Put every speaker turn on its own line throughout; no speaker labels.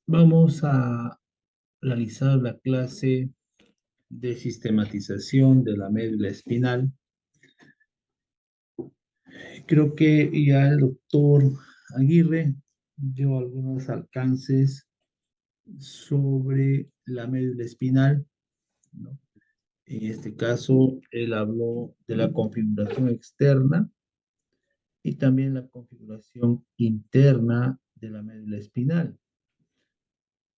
Vamos a realizar la clase de sistematización de la médula espinal. Creo que ya el doctor Aguirre dio algunos alcances sobre la médula espinal, ¿no? En este caso, él habló de la configuración externa y también la configuración interna de la médula espinal.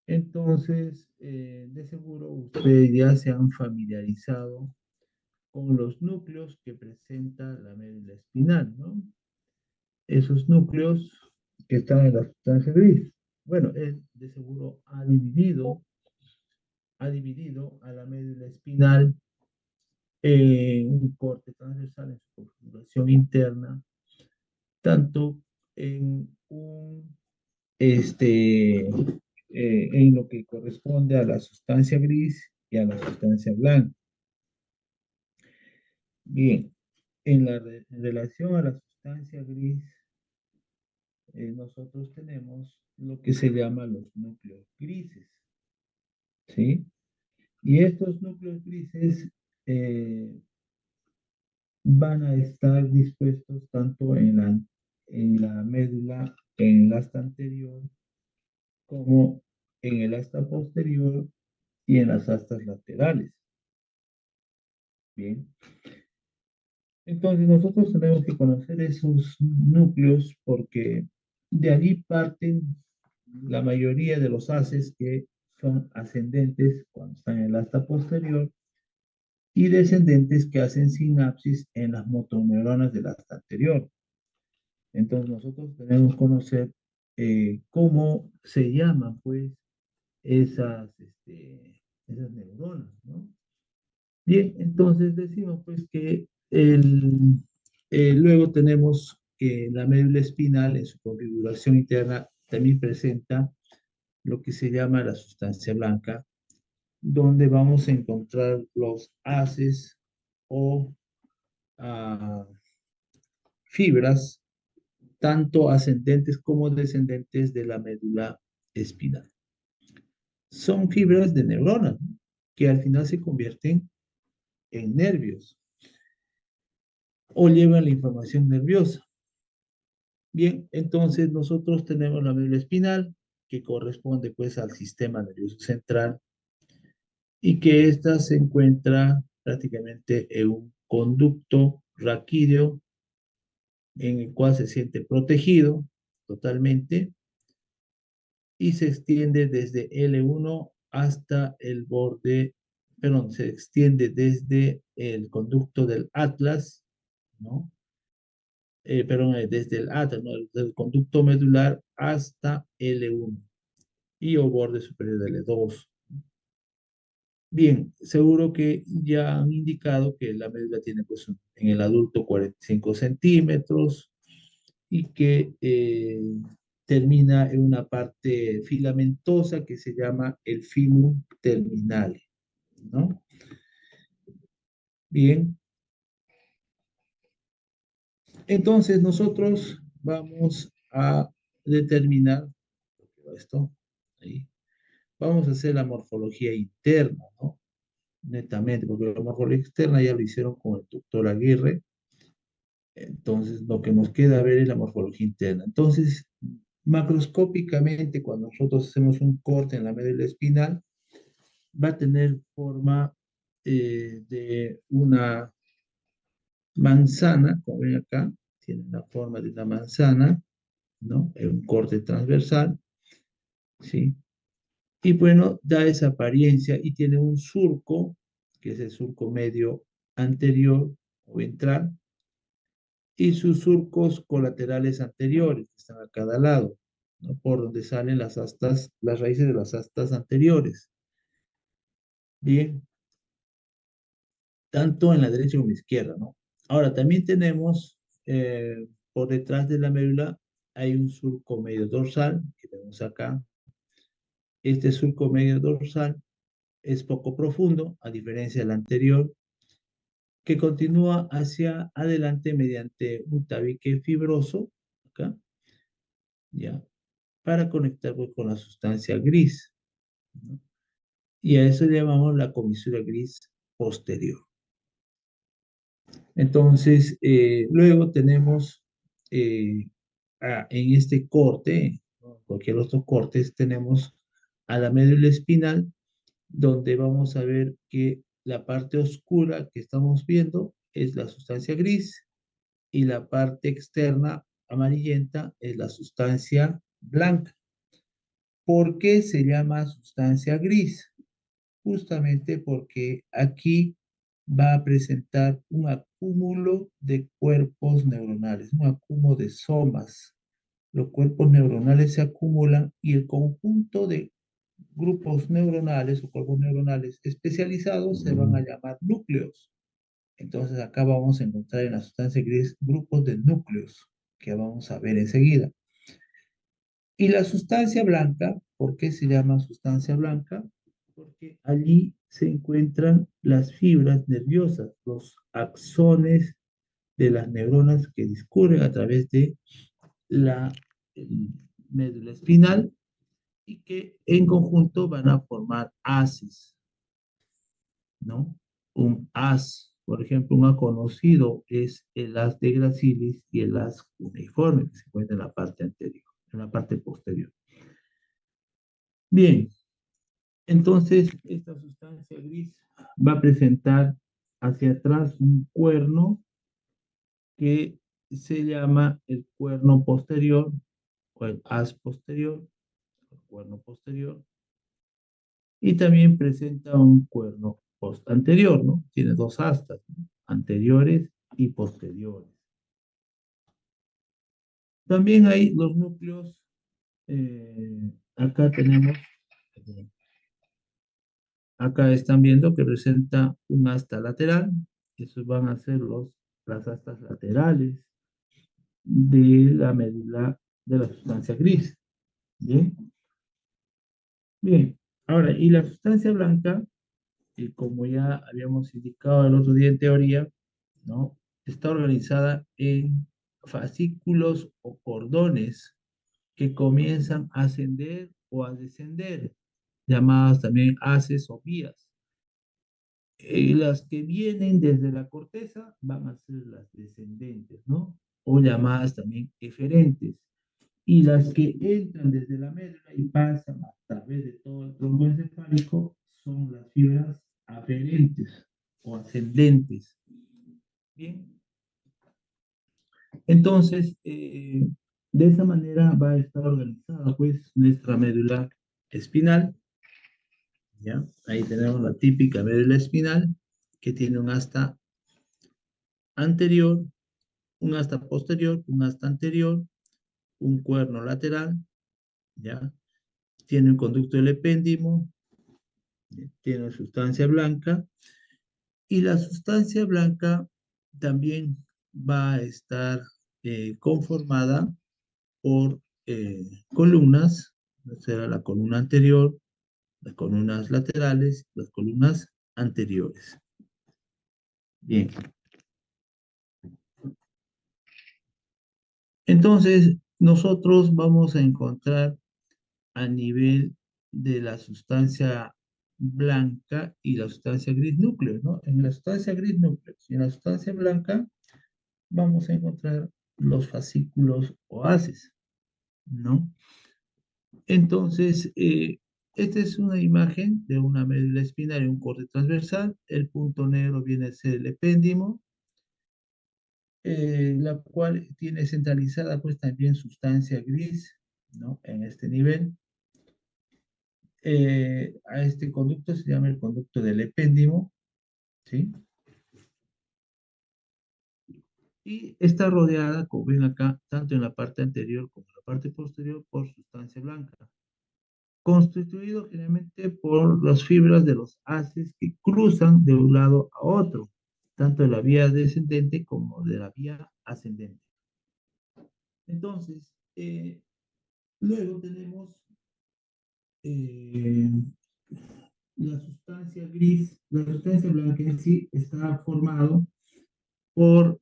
Entonces, de seguro ustedes ya se han familiarizado con los núcleos que presenta la médula espinal, ¿no? Esos núcleos que están en la sustancia gris. Bueno, él de seguro ha dividido a la médula espinal en un corte transversal en su configuración interna, tanto en en lo que corresponde a la sustancia gris y a la sustancia blanca. Bien, en relación a la sustancia gris, nosotros tenemos lo que se llama los núcleos grises, ¿sí? Y estos núcleos grises eh, van a estar dispuestos tanto en la médula, en el asta anterior, como en el asta posterior y en las astas laterales. Bien, entonces nosotros tenemos que conocer esos núcleos porque de allí parten la mayoría de los haces que son ascendentes cuando están en el asta posterior y descendentes que hacen sinapsis en las motoneuronas del asta anterior. Entonces nosotros tenemos que conocer cómo se llaman pues esas neuronas, ¿no? Bien, entonces decimos pues que luego tenemos que la médula espinal en su configuración interna también presenta lo que se llama la sustancia blanca, donde vamos a encontrar los haces o ah, fibras, tanto ascendentes como descendentes de la médula espinal. Son fibras de neuronas, ¿no?, que al final se convierten en nervios o llevan la información nerviosa. Bien, entonces nosotros tenemos la médula espinal, que corresponde pues al sistema nervioso central, y que ésta se encuentra prácticamente en un conducto raquídeo en el cual se siente protegido totalmente y se extiende desde L1 hasta el borde, perdón, se extiende desde el conducto del atlas, ¿no? Perdón, desde el atlas, ¿no?, del conducto medular hasta L1 y o borde superior de L2. Bien, seguro que ya han indicado que la médula tiene pues en el adulto 45 centímetros y que termina en una parte filamentosa que se llama el filum terminal, ¿no? Bien, entonces nosotros vamos a determinar esto, ahí. Vamos a hacer la morfología interna, ¿no? Netamente, porque la morfología externa ya lo hicieron con el doctor Aguirre. Entonces, lo que nos queda ver es la morfología interna. Entonces, macroscópicamente, cuando nosotros hacemos un corte en la médula espinal, va a tener forma de una manzana, como ven acá, tiene la forma de una manzana, ¿no? Es un corte transversal, ¿sí? Y bueno, da esa apariencia y tiene un surco, que es el surco medio anterior o ventral, y sus surcos colaterales anteriores, que están a cada lado, ¿no?, por donde salen las astas, las raíces de las astas anteriores. Bien, tanto en la derecha como en la izquierda, ¿no? Ahora, también tenemos, por detrás de la médula, hay un surco medio dorsal, que vemos acá. Este surco medio dorsal es poco profundo, a diferencia del anterior, que continúa hacia adelante mediante un tabique fibroso, acá, ¿ya? para conectar pues, con la sustancia gris, ¿no? Y a eso le llamamos la comisura gris posterior. Entonces, luego tenemos en este corte, ¿no? Cualquier otro corte, tenemos a la médula espinal, donde vamos a ver que la parte oscura que estamos viendo es la sustancia gris y la parte externa amarillenta es la sustancia blanca. ¿Por qué se llama sustancia gris? Justamente porque aquí va a presentar un acúmulo de cuerpos neuronales, un acúmulo de somas. Los cuerpos neuronales se acumulan y el conjunto de grupos neuronales o cuerpos neuronales especializados se van a llamar núcleos. Entonces acá vamos a encontrar en la sustancia gris grupos de núcleos que vamos a ver enseguida. Y la sustancia blanca, ¿por qué se llama sustancia blanca? Porque allí se encuentran las fibras nerviosas, los axones de las neuronas que discurren a través de la eh, médula espinal y que en conjunto van a formar haces, ¿no? Un haz, por ejemplo, un haz conocido es el haz de Gracilis y el haz cuneiforme, que se encuentra en la parte anterior, en la parte posterior. Bien, entonces esta sustancia gris va a presentar hacia atrás un cuerno que se llama el cuerno posterior o el haz posterior, el cuerno posterior, y también presenta un cuerno anterior, ¿no? Tiene dos astas, ¿no? Anteriores y posteriores. También hay los núcleos, acá tenemos, acá están viendo que presenta un asta lateral, esos van a ser las astas laterales de la médula de la sustancia gris. Bien, bien. Ahora, y la sustancia blanca, como ya habíamos indicado el otro día en teoría, ¿no? Está organizada en fascículos o cordones que comienzan a ascender o a descender, llamadas también haces o vías. Las que vienen desde la corteza van a ser las descendentes, ¿no? O llamadas también eferentes. Y las que entran desde la médula y pasan a través de todo el tronco encefálico son las fibras aferentes o ascendentes. Bien, entonces, de esa manera va a estar organizada pues nuestra médula espinal, ¿ya? Ahí tenemos la típica médula espinal que tiene un asta anterior, un asta posterior, un asta anterior, un cuerno lateral, ¿ya? Tiene un conducto del epéndimo, tiene sustancia blanca, y la sustancia blanca también va a estar conformada por columnas, será la columna anterior, las columnas laterales, las columnas anteriores. Bien. Entonces, nosotros vamos a encontrar a nivel de la sustancia blanca y la sustancia gris núcleo, ¿no? En la sustancia gris núcleo y en la sustancia blanca vamos a encontrar los fascículos o haces, ¿no? Entonces, esta es una imagen de una médula espinal y un corte transversal. El punto negro viene a ser el epéndimo, la cual tiene centralizada pues también sustancia gris, ¿no? En este nivel. A este conducto se llama el conducto del epéndimo, ¿sí? Y está rodeada, como ven acá, tanto en la parte anterior como en la parte posterior, por sustancia blanca, constituido generalmente por las fibras de los haces que cruzan de un lado a otro, tanto de la vía descendente como de la vía ascendente. Entonces, luego tenemos eh, la sustancia gris, la sustancia blanca en sí está formado por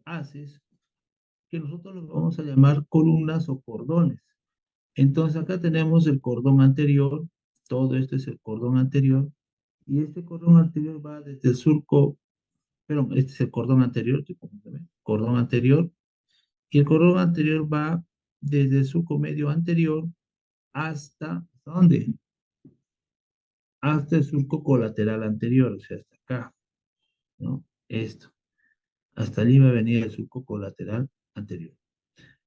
haces que nosotros los vamos a llamar columnas o cordones. Entonces acá tenemos el cordón anterior, todo esto es el cordón anterior, y este cordón anterior va desde el surco, perdón, este es el cordón anterior, cordón anterior, y el cordón anterior va desde el surco medio anterior ¿hasta dónde? Hasta el surco colateral anterior, o sea, hasta acá, ¿no? Esto, hasta allí va a venir el surco colateral anterior.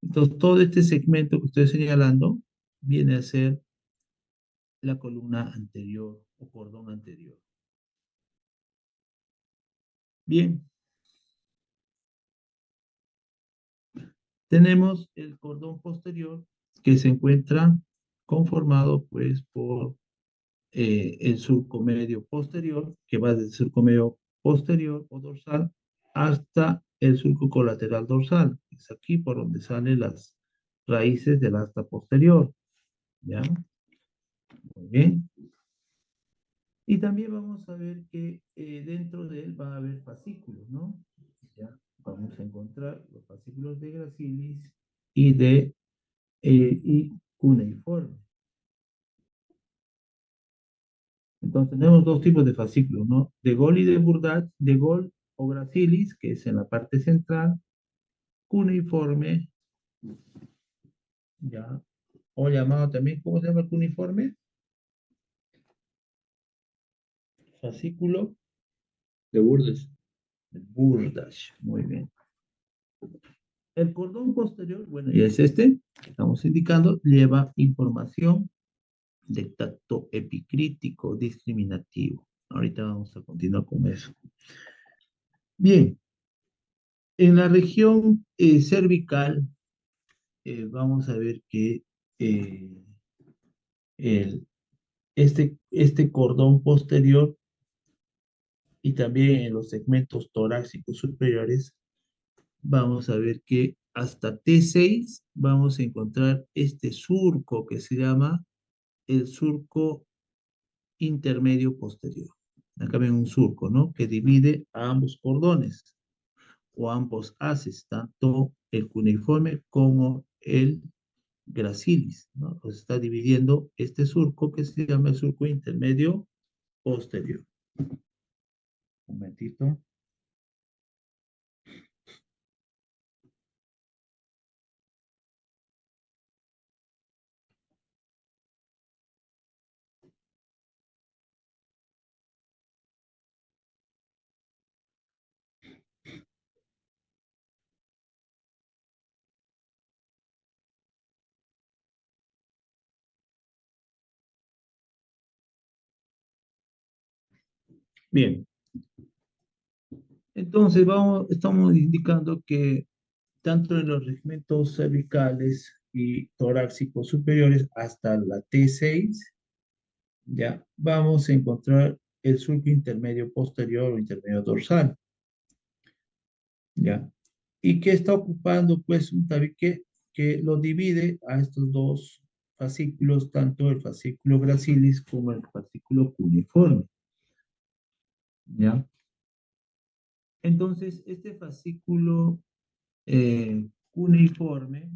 Entonces, todo este segmento que estoy señalando viene a ser la columna anterior o cordón anterior. Bien, tenemos el cordón posterior que se encuentra conformado pues por el surco medio posterior, que va desde el surco medio posterior o dorsal hasta el surco colateral dorsal. Es aquí por donde salen las raíces del asta posterior. ¿Ya? Muy bien. Y también vamos a ver que dentro de él va a haber fascículos, ¿no? ¿Ya? Vamos a encontrar los fascículos de Gracilis y de y cuneiforme. Entonces tenemos dos tipos de fascículos, ¿no? De Gaulle y de Burdach, de Gaulle o Gracilis, que es en la parte central, cuneiforme, ¿ya? O llamado también, ¿cómo se llama el cuneiforme? Fascículo
De Burdes.
de Burdach, muy bien. El cordón posterior, bueno, y es este, que estamos indicando, lleva información de tacto epicrítico discriminativo. Ahorita vamos a continuar con eso. Bien, en la región cervical vamos a ver que eh, el, este cordón posterior y también en los segmentos torácicos superiores vamos a ver que hasta T6 vamos a encontrar este surco que se llama el surco intermedio posterior. Acá ven un surco, ¿no? Que divide a ambos cordones o ambos haces, tanto el cuneiforme como el gracilis, ¿no? Los está dividiendo este surco que se llama el surco intermedio posterior. Un momentito. Bien, entonces estamos indicando que tanto en los segmentos cervicales y torácicos superiores hasta la T6, ya vamos a encontrar el surco intermedio posterior o intermedio dorsal, ya. ¿Y que está ocupando? Pues un tabique que lo divide a estos dos fascículos, tanto el fascículo gracilis como el fascículo cuneiforme, ¿ya? Entonces, este fascículo cuneiforme,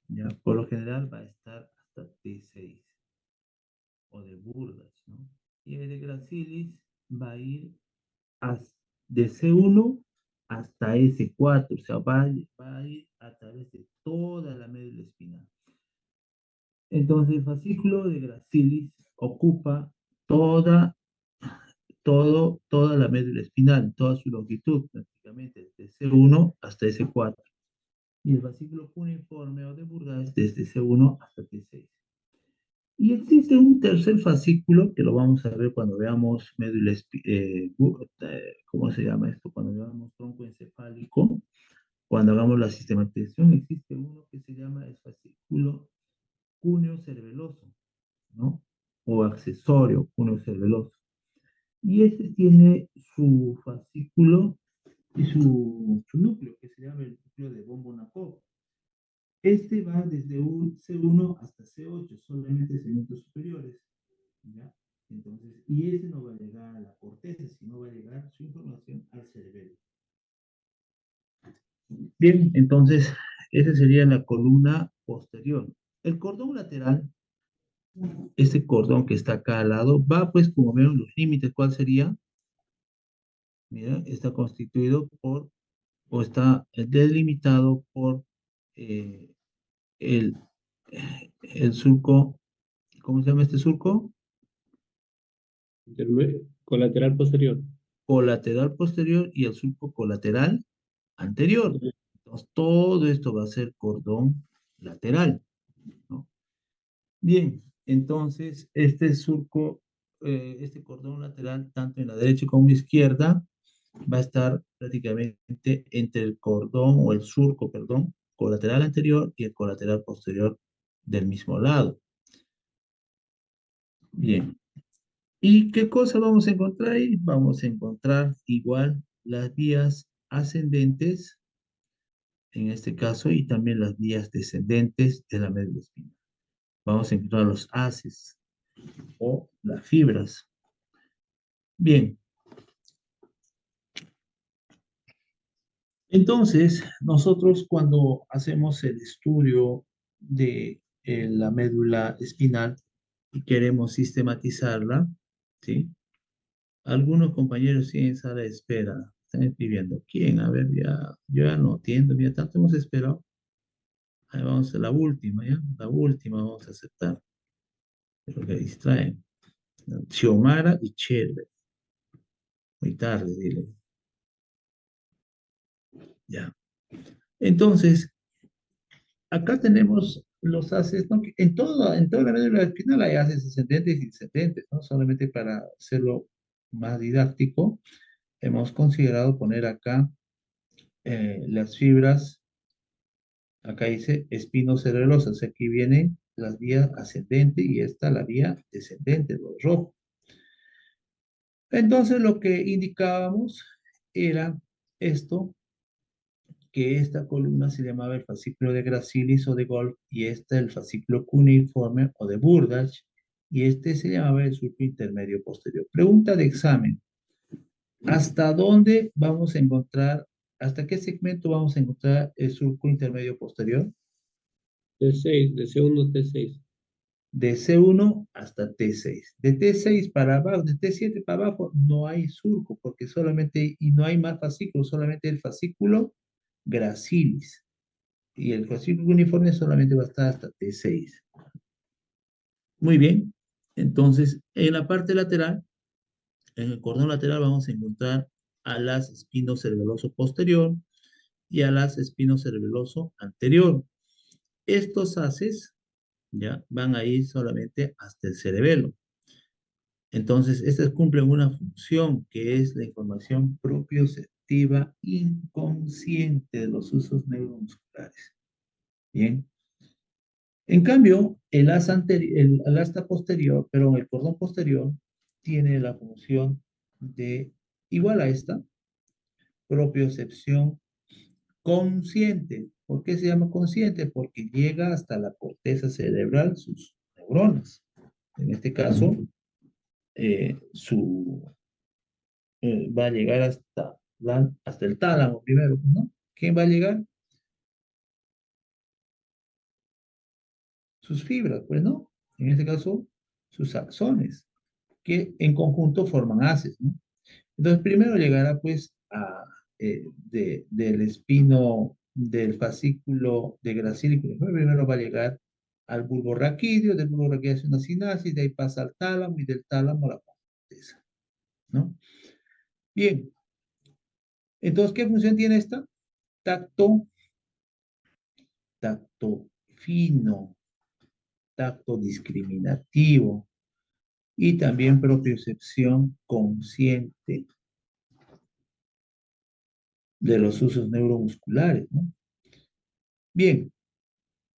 ¿ya? Por lo general va a estar hasta T6 o de Burdas, ¿no? Y el de Gracilis va a ir de C1 hasta S4, o sea, va a ir a través de toda la médula espinal. Entonces, el fascículo de Gracilis ocupa toda la médula espinal, toda su longitud, prácticamente desde C1 hasta S4. Y el fascículo cuneiforme o de Burgess desde C1 hasta T6. Y existe un tercer fascículo que lo vamos a ver cuando veamos médula, ¿cómo se llama esto? Cuando veamos tronco encefálico, cuando hagamos la sistematización, existe uno que se llama el fascículo cúneo cerebeloso, ¿no? O accesorio cúneo cerebeloso. Y este tiene su fascículo y su núcleo, que se llama el núcleo de Bombo-Nakov. Este va desde un C1 hasta C8, solamente segmentos superiores. ¿Ya? Entonces, y ese no va a llegar a la corteza, sino va a llegar su información al cerebelo. Bien, entonces, esa sería la columna posterior. El cordón lateral, este cordón que está acá al lado, va pues como vemos los límites, ¿cuál sería? Mira, está constituido por, o está delimitado por eh, el, el surco, ¿cómo se llama este surco?
Colateral posterior.
Colateral posterior y el surco colateral anterior. Entonces, todo esto va a ser cordón lateral, ¿no? Bien, entonces, este surco, este cordón lateral, tanto en la derecha como en la izquierda, va a estar prácticamente entre el cordón o el surco, perdón, colateral anterior y el colateral posterior del mismo lado. Bien. ¿Y qué cosa vamos a encontrar ahí? Vamos a encontrar igual las vías ascendentes, en este caso, y también las vías descendentes de la médula espinal. Vamos a encontrar los haces o las fibras. Bien, entonces nosotros cuando hacemos el estudio de la médula espinal y queremos sistematizarla, ¿sí? Algunos compañeros sí en sala de espera están escribiendo. ¿Quién? A ver, ya, yo ya no entiendo. Mira, tanto hemos esperado. Ahí vamos a la última, ¿ya? La última vamos a aceptar. Pero que distraen. Xiomara y Chelbe. Muy tarde, dile. Ya. Entonces, acá tenemos los haces, ¿no? En toda la médula espinal hay haces ascendentes y descendentes, ¿no? Solamente para hacerlo más didáctico, hemos considerado poner acá las fibras. Acá dice espinocerebrosos. Aquí viene la vía ascendente y esta la vía descendente, lo rojo. Entonces lo que indicábamos era esto, que esta columna se llamaba el fascículo de Gracilis o de Golf y este el fascículo cuneiforme o de Burdach y este se llamaba el surco intermedio posterior. Pregunta de examen. ¿Hasta dónde vamos a encontrar, hasta qué segmento vamos a encontrar el surco intermedio posterior?
T6, de C1 a T6.
De C1 hasta T6. De T6 para abajo, de T7 para abajo, no hay surco, porque solamente, y no hay más fascículos, solamente el fascículo gracilis. Y el fascículo uniforme solamente va a estar hasta T6. Muy bien. Entonces, en la parte lateral, en el cordón lateral, vamos a encontrar alas espinocerebeloso posterior y alas espinocerebeloso anterior. Estos haces ya van a ir solamente hasta el cerebelo. Entonces, estas cumplen una función que es la información propioceptiva inconsciente de los usos neuromusculares. Bien. En cambio, el asta posterior, pero el cordón posterior, tiene la función de, igual a esta, propiocepción consciente. ¿Por qué se llama consciente? Porque llega hasta la corteza cerebral, sus neuronas. En este caso, su va a llegar hasta, hasta el tálamo primero, ¿no? ¿Quién va a llegar? Sus fibras, pues, ¿no? En este caso, sus axones, que en conjunto forman haces, ¿no? Entonces, primero llegará, pues, del espino del fascículo de gracílico. Primero va a llegar al bulbo raquídeo, del bulbo raquídeo hace una sinasis, de ahí pasa al tálamo y del tálamo a la corteza, ¿no? Bien, entonces, ¿qué función tiene esta? Tacto, tacto fino, tacto discriminativo y también propiocepción consciente de los usos neuromusculares, ¿no? Bien,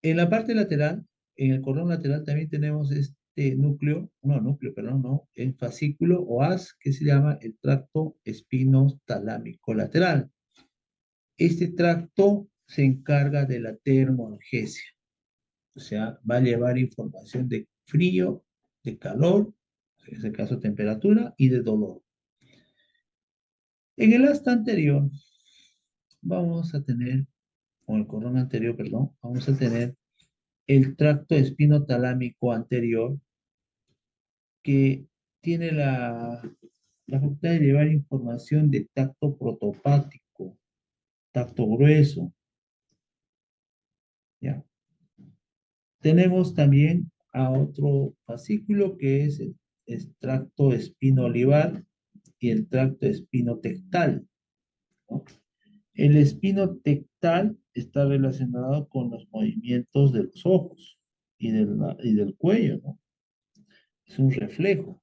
en la parte lateral, en el cordón lateral también tenemos este núcleo, perdón, no, el fascículo o haz que se llama el tracto espinotalámico lateral. Este tracto se encarga de la termoalgesia, o sea, va a llevar información de frío, de calor, en este caso temperatura, y de dolor. En el asta anterior vamos a tener con el cordón anterior, perdón, vamos a tener el tracto espinotalámico anterior que tiene la facultad de llevar información de tacto protopático, tacto grueso, ¿ya? Tenemos también a otro fascículo que es el tracto espino-olivar y el tracto espinotectal, ¿no? El espinotectal está relacionado con los movimientos de los ojos y del cuello, ¿no? Es un reflejo.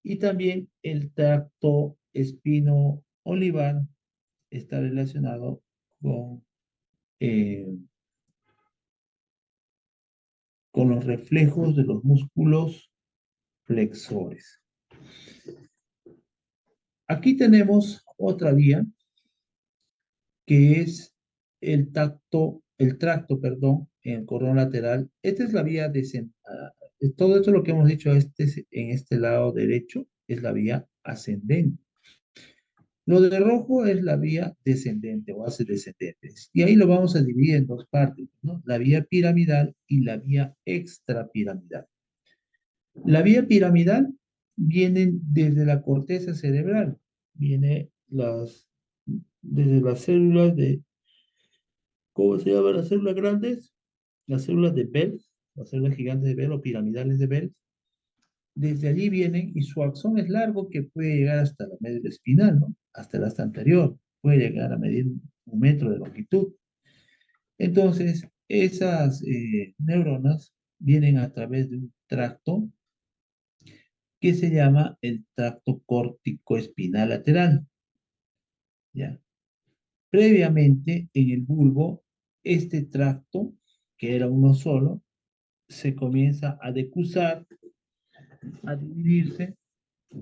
Y también el tracto espino-olivar está relacionado eh, con los reflejos de los músculos flexores. Aquí tenemos otra vía que es el tracto, perdón, en el cordón lateral. Esta es la vía todo esto lo que hemos dicho en este lado derecho es la vía ascendente. Lo de rojo es la vía descendente o haces descendentes. Y ahí lo vamos a dividir en dos partes, ¿no? La vía piramidal y la vía extrapiramidal. La vía piramidal viene desde la corteza cerebral, viene desde las células ¿cómo se llaman las células grandes? Las células de Bell, las células gigantes de Bell o piramidales de Bell. Desde allí vienen y su axón es largo que puede llegar hasta la médula espinal, ¿no? Hasta el asta anterior, puede llegar a medir 1 metro de longitud. Entonces, esas neuronas vienen a través de un tracto que se llama el tracto córtico espinal lateral, ¿ya? Previamente, en el bulbo, este tracto, que era uno solo, se comienza a decusar, a dividirse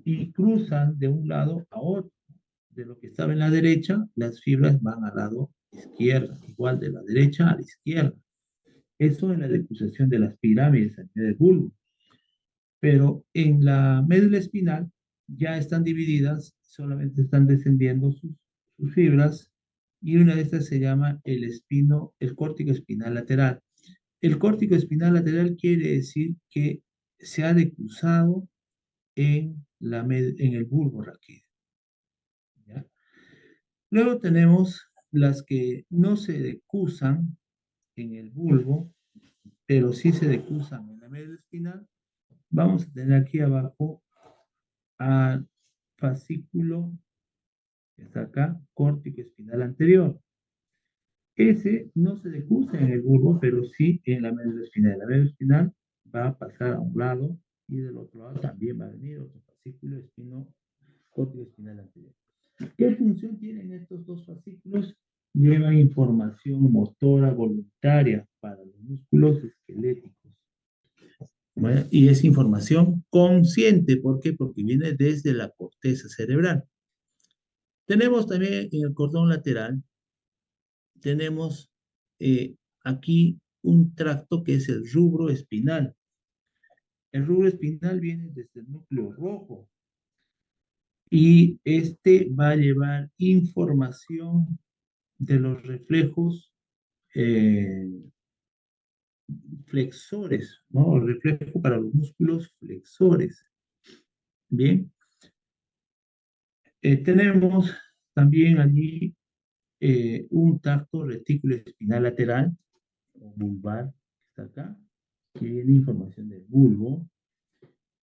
y cruzan de un lado a otro. De lo que estaba en la derecha, las fibras van al lado izquierdo, igual de la derecha a la izquierda. Eso es la decusación de las pirámides a nivel del bulbo. Pero en la médula espinal ya están divididas, solamente están descendiendo sus fibras y una de estas se llama el córtico espinal lateral. El córtico espinal lateral quiere decir que se ha decusado en el bulbo raquídeo, ¿ya? Luego tenemos las que no se decusan en el bulbo, pero sí se decusan en la médula espinal. Vamos a tener aquí abajo al fascículo, que está acá, córtico espinal anterior. Ese no se decusa en el bulbo, pero sí en la médula espinal. La médula espinal va a pasar a un lado y del otro lado también va a venir otro fascículo córtico espinal anterior. ¿Qué función tienen estos dos fascículos? Llevan información motora voluntaria para los músculos esqueléticos. Bueno, y es información consciente. ¿Por qué? Porque viene desde la corteza cerebral. Tenemos también en el cordón lateral, tenemos aquí un tracto que es el rubro espinal. El rubro espinal viene desde el núcleo rojo y este va a llevar información de los reflejos eh, flexores, ¿no? El reflejo para los músculos flexores. Bien, tenemos también allí un tracto retículo espinal lateral, o bulbar, que está acá, que viene información del bulbo.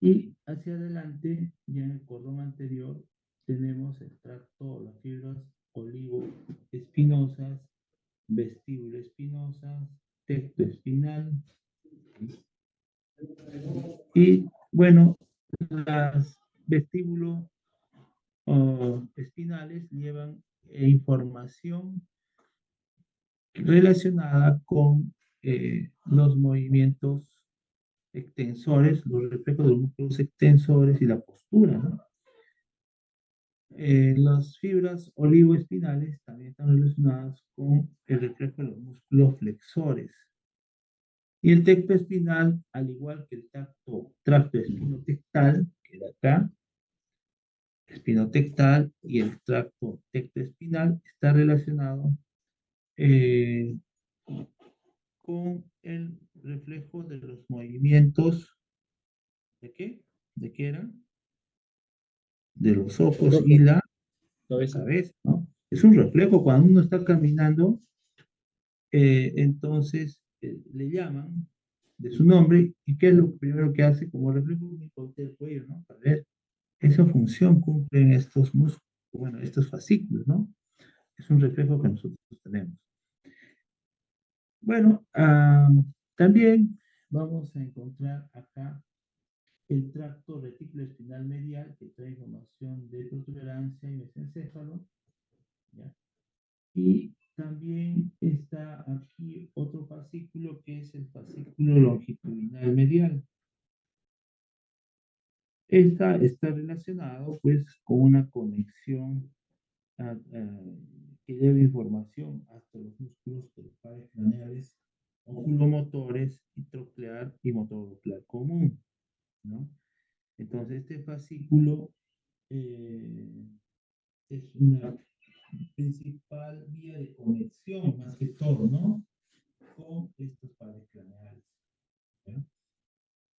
Y hacia adelante, ya en el cordón anterior, tenemos el tracto, las fibras olivo-espinosas, vestíbulo espinosas, tecto espinal. Y bueno, las vestíbulos espinales llevan información relacionada con los movimientos extensores, los reflejos de los músculos extensores y la postura, ¿no? Las fibras olivoespinales también están relacionadas con el reflejo de los músculos flexores. Y el tecto espinal, al igual que el tracto espinotectal, que era acá, espinotectal y el tracto tectoespinal, está relacionado eh, con el reflejo de los movimientos, ¿de qué? ¿De qué era? De los ojos y
Ojo,
la
cabeza.
cabeza, ¿no? Es un reflejo cuando uno está caminando, entonces le llaman de su nombre y qué es lo primero que hace como reflejo, voltea el cuello, ¿no? A ver, esa función cumplen estos músculos, bueno, estos fascículos, ¿no? Es un reflejo que nosotros tenemos. Bueno, también vamos a encontrar acá el tracto retículo espinal medial que trae información de protuberancia y mesencéfalo, ¿ya? Y también está aquí otro fascículo que es el fascículo longitudinal medial. Esta está relacionado pues con una conexión que lleva información hasta los músculos de los pares craneales, oculomotores y troclear y motor ocular común, ¿no? Entonces este fascículo eh, es una principal vía de conexión, más que todo, ¿no? Con estos pares craneales, ¿ya?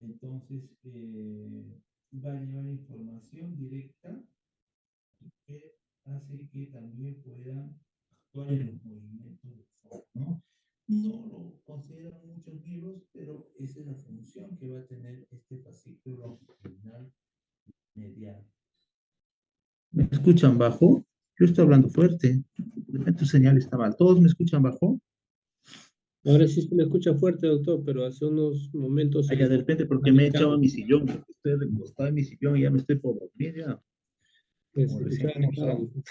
Entonces, va a llevar información directa que hace que también puedan actuar en los movimientos del foco, ¿no? No lo consideran muchos libros, pero esa es la función que va a tener este fascículo longitudinal medial. ¿Me escuchan bajo? Yo estoy hablando fuerte. De repente tu señal está mal. ¿Todos me escuchan bajo?
Ahora sí se me escucha fuerte, doctor, pero hace unos momentos
Allá
se
de repente porque me he echado
alejado.
en mi sillón, porque estoy recostado en mi sillón y ya me estoy por dormir ya, como
Se
recién
escuchaba alejado.
almorzado.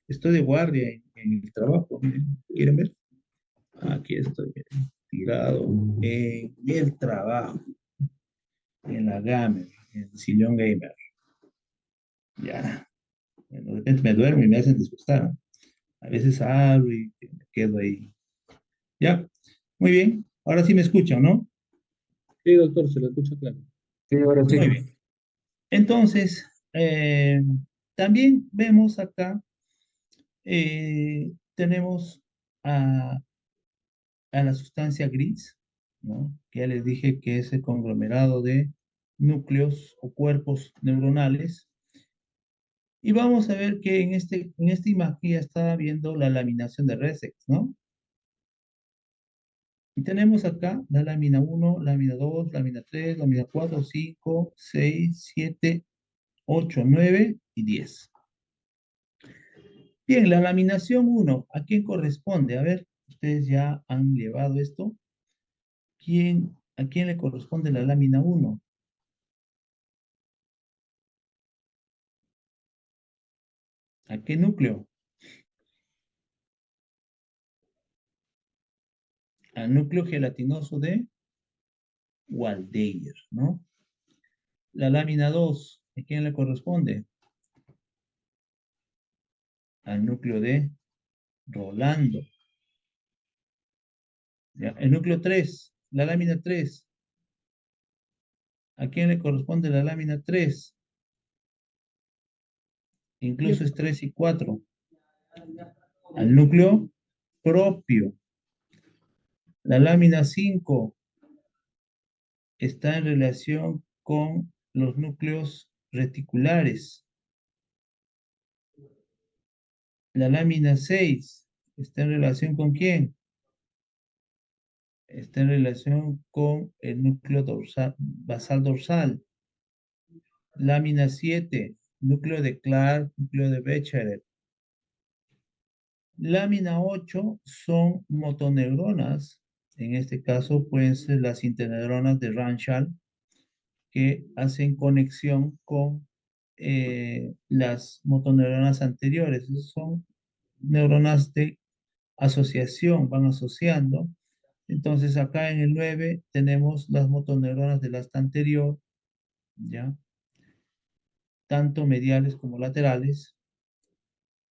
Estoy de guardia en el trabajo, miren. ¿Quieren ver? Aquí estoy, miren, tirado en el trabajo, en la gamer, en el sillón gamer. Ya, bueno, de repente me duermo y me hacen despertar. A veces hablo y me quedo ahí. Ya, muy bien. Ahora sí me escuchan, ¿no?
Sí, doctor, se lo escucha claro.
Sí, ahora sí. Muy bien. Entonces, también vemos acá, tenemos a, a la sustancia gris, ¿no? Que ya les dije que es el conglomerado de núcleos o cuerpos neuronales. Y vamos a ver que en esta imagen ya está viendo la laminación de Resex, ¿no? Y tenemos acá la lámina 1, lámina 2, lámina 3, lámina 4, 5, 6, 7, 8, 9 y 10. Bien, la laminación 1, ¿a quién corresponde? A ver, ustedes ya han llevado esto. ¿A quién le corresponde la lámina 1? ¿A qué núcleo? Al núcleo gelatinoso de Waldeyer, ¿no? La lámina 2, ¿a quién le corresponde? Al núcleo de Rolando. ¿Ya? El núcleo 3, la lámina 3, ¿a quién le corresponde la lámina 3? Incluso es 3 y 4. Al núcleo propio. La lámina 5 está en relación con los núcleos reticulares. La lámina 6 está en relación con quién? Está en relación con el núcleo dorsal, basal dorsal. Lámina 7, núcleo de Clark, núcleo de Bechdel. Lámina 8 son motoneuronas. En este caso pueden ser las interneuronas de Ranchal que hacen conexión con las motoneuronas anteriores. Esas son neuronas de asociación, van asociando. Entonces acá en el 9 tenemos las motoneuronas del asta anterior, ¿ya? Tanto mediales como laterales,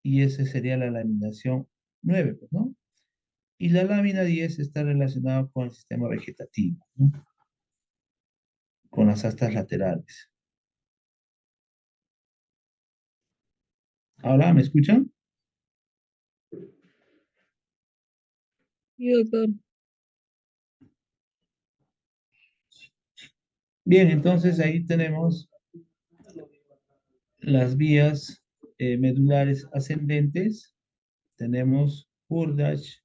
y esa sería la laminación 9, pues, ¿no? Y la lámina 10 está relacionada con el sistema vegetativo, ¿no? Con las astas laterales. Ahora, ¿me escuchan?
Sí, doctor.
Bien, entonces ahí tenemos las vías medulares ascendentes. Tenemos Urdach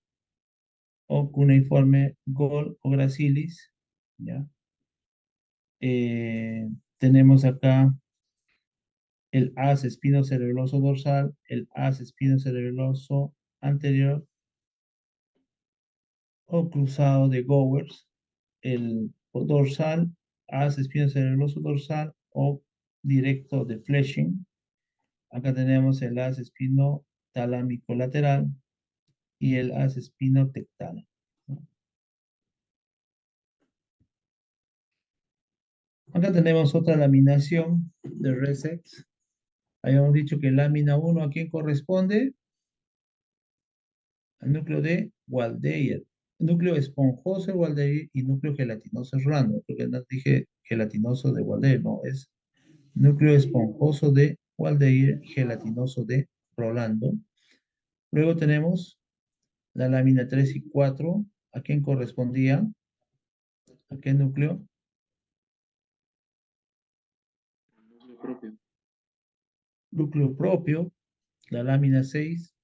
o cuneiforme Gol o Gracilis, ¿ya? Tenemos acá el haz espinocerebeloso dorsal, el haz espinocerebeloso anterior o cruzado de Gowers, el dorsal, haz espinocerebeloso dorsal o directo de Fletching. Acá tenemos el haz espino talámico lateral y el haz espino tectal, ¿no? Acá tenemos otra laminación de Resex. Habíamos dicho que lámina 1 a quién corresponde, al núcleo de Waldeyer. Núcleo esponjoso de Waldeyer y núcleo gelatinoso de Rolando. Porque no dije gelatinoso de Waldeyer, no, es núcleo esponjoso de Waldeyer, gelatinoso de Rolando. Luego tenemos la lámina 3 y 4. ¿A quién correspondía? ¿A qué núcleo?
Núcleo propio.
Núcleo propio. La lámina 6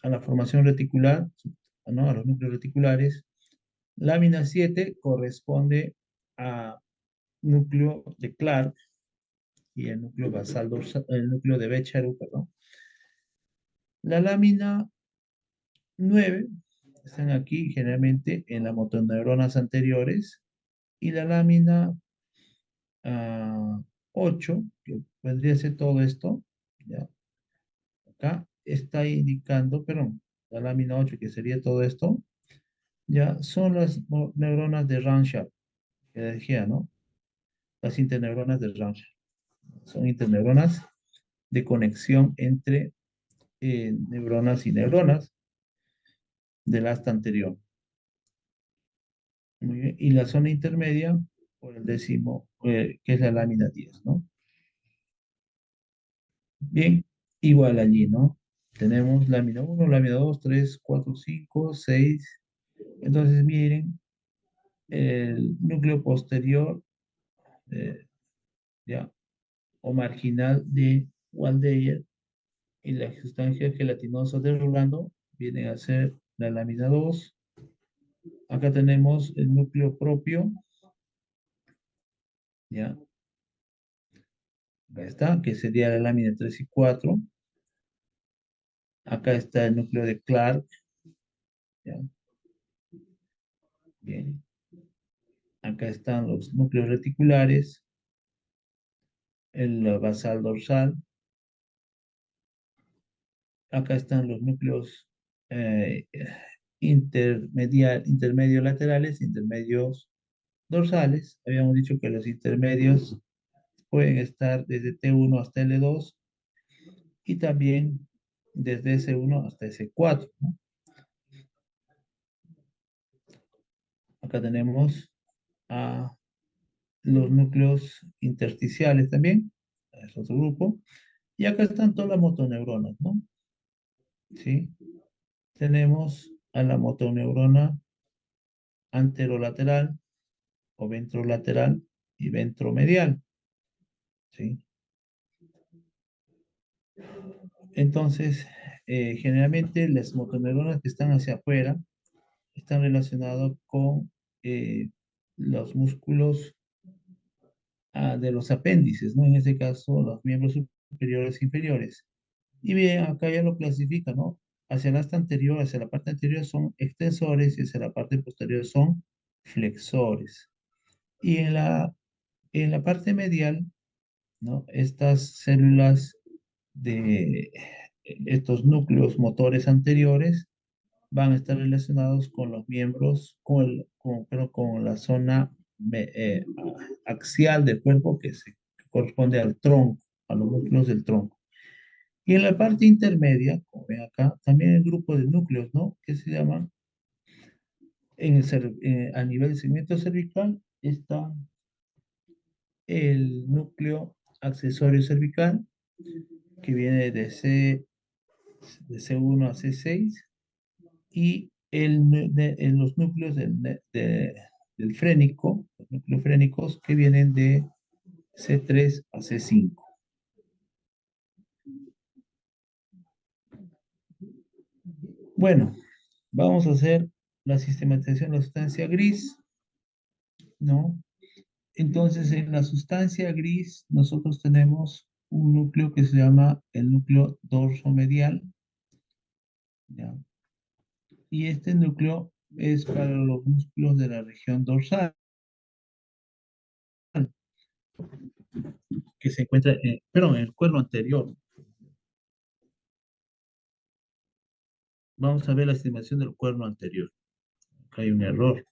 a la formación reticular, ¿no? A los núcleos reticulares. Lámina 7 corresponde a núcleo de Clark y el núcleo basal dorsal, el núcleo de Becharu, perdón. La lámina 9 están aquí generalmente en las motoneuronas anteriores y la lámina 8, que vendría a ser todo esto, ¿ya? Acá está indicando, perdón, la lámina 8, que sería todo esto, ya son las neuronas de Ramshaw, que decía, ¿no? Las interneuronas de Ramshaw. Son interneuronas de conexión entre neuronas y neuronas del asta anterior. Muy bien. Y la zona intermedia por el décimo, que es la lámina 10, ¿no? Bien, igual allí, ¿no? Tenemos lámina 1, lámina 2, 3, 4, 5, 6. Entonces, miren, el núcleo posterior, eh, ya, o marginal de Waldeyer y la sustancia gelatinosa de Rolando vienen a ser la lámina 2. Acá tenemos el núcleo propio, ¿ya? Acá está, que sería la lámina 3 y 4. Acá está el núcleo de Clark, ¿ya? Bien. Acá están los núcleos reticulares, el basal dorsal. Acá están los núcleos intermedios laterales, intermedios dorsales. Habíamos dicho que los intermedios pueden estar desde T1 hasta L2 y también desde S1 hasta S4, ¿no? Acá tenemos a los núcleos intersticiales también, es otro grupo. Y acá están todas las motoneuronas, ¿no? ¿Sí? Tenemos a la motoneurona anterolateral o ventrolateral y ventromedial, ¿sí? Entonces, generalmente las motoneuronas que están hacia afuera están relacionados con los músculos de los apéndices, ¿no? En este caso, los miembros superiores e inferiores. Y bien, acá ya lo clasifica, ¿no? Hacia la asta anterior, hacia la parte anterior son extensores y hacia la parte posterior son flexores. Y en la parte medial, ¿no? Estas células de estos núcleos motores anteriores van a estar relacionados con los miembros, pero con la zona axial del cuerpo que corresponde al tronco, a los núcleos del tronco. Y en la parte intermedia, como ven acá, también el grupo de núcleos, ¿no? Que se llaman, a nivel de segmento cervical, está el núcleo accesorio cervical, que viene de C1 a C6, y en los núcleos del frénico, los núcleos frénicos que vienen de C3 a C5. Bueno, vamos a hacer la sistematización de la sustancia gris, ¿no? Entonces, en la sustancia gris, nosotros tenemos un núcleo que se llama el núcleo dorsomedial, ¿ya? Y este núcleo es para los músculos de la región dorsal, que se encuentra, perdón, en el cuerno anterior. Vamos a ver la estimación del cuerno anterior. Acá hay un error.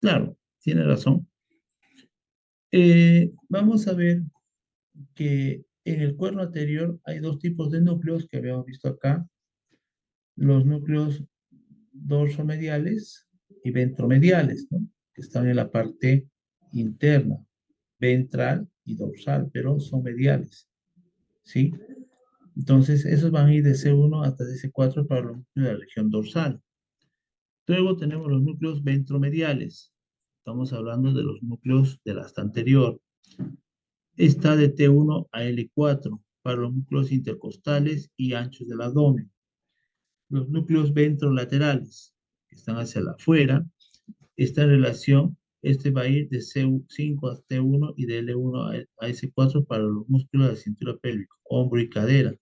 Claro, tiene razón. Vamos a ver que en el cuerno anterior hay dos tipos de núcleos que habíamos visto acá. Los núcleos dorsomediales y ventromediales, ¿no? Que están en la parte interna, ventral y dorsal, pero son mediales, ¿sí? Entonces, esos van a ir de C1 hasta C4 para los núcleos de la región dorsal. Luego tenemos los núcleos ventromediales. Estamos hablando de los núcleos del asta anterior. Está de T1 a L4 para los núcleos intercostales y anchos del abdomen. Los núcleos ventrolaterales, que están hacia la afuera, esta relación, este va a ir de C5 a T1 y de L1 a S4 para los músculos de la cintura pélvica, hombro y cadera.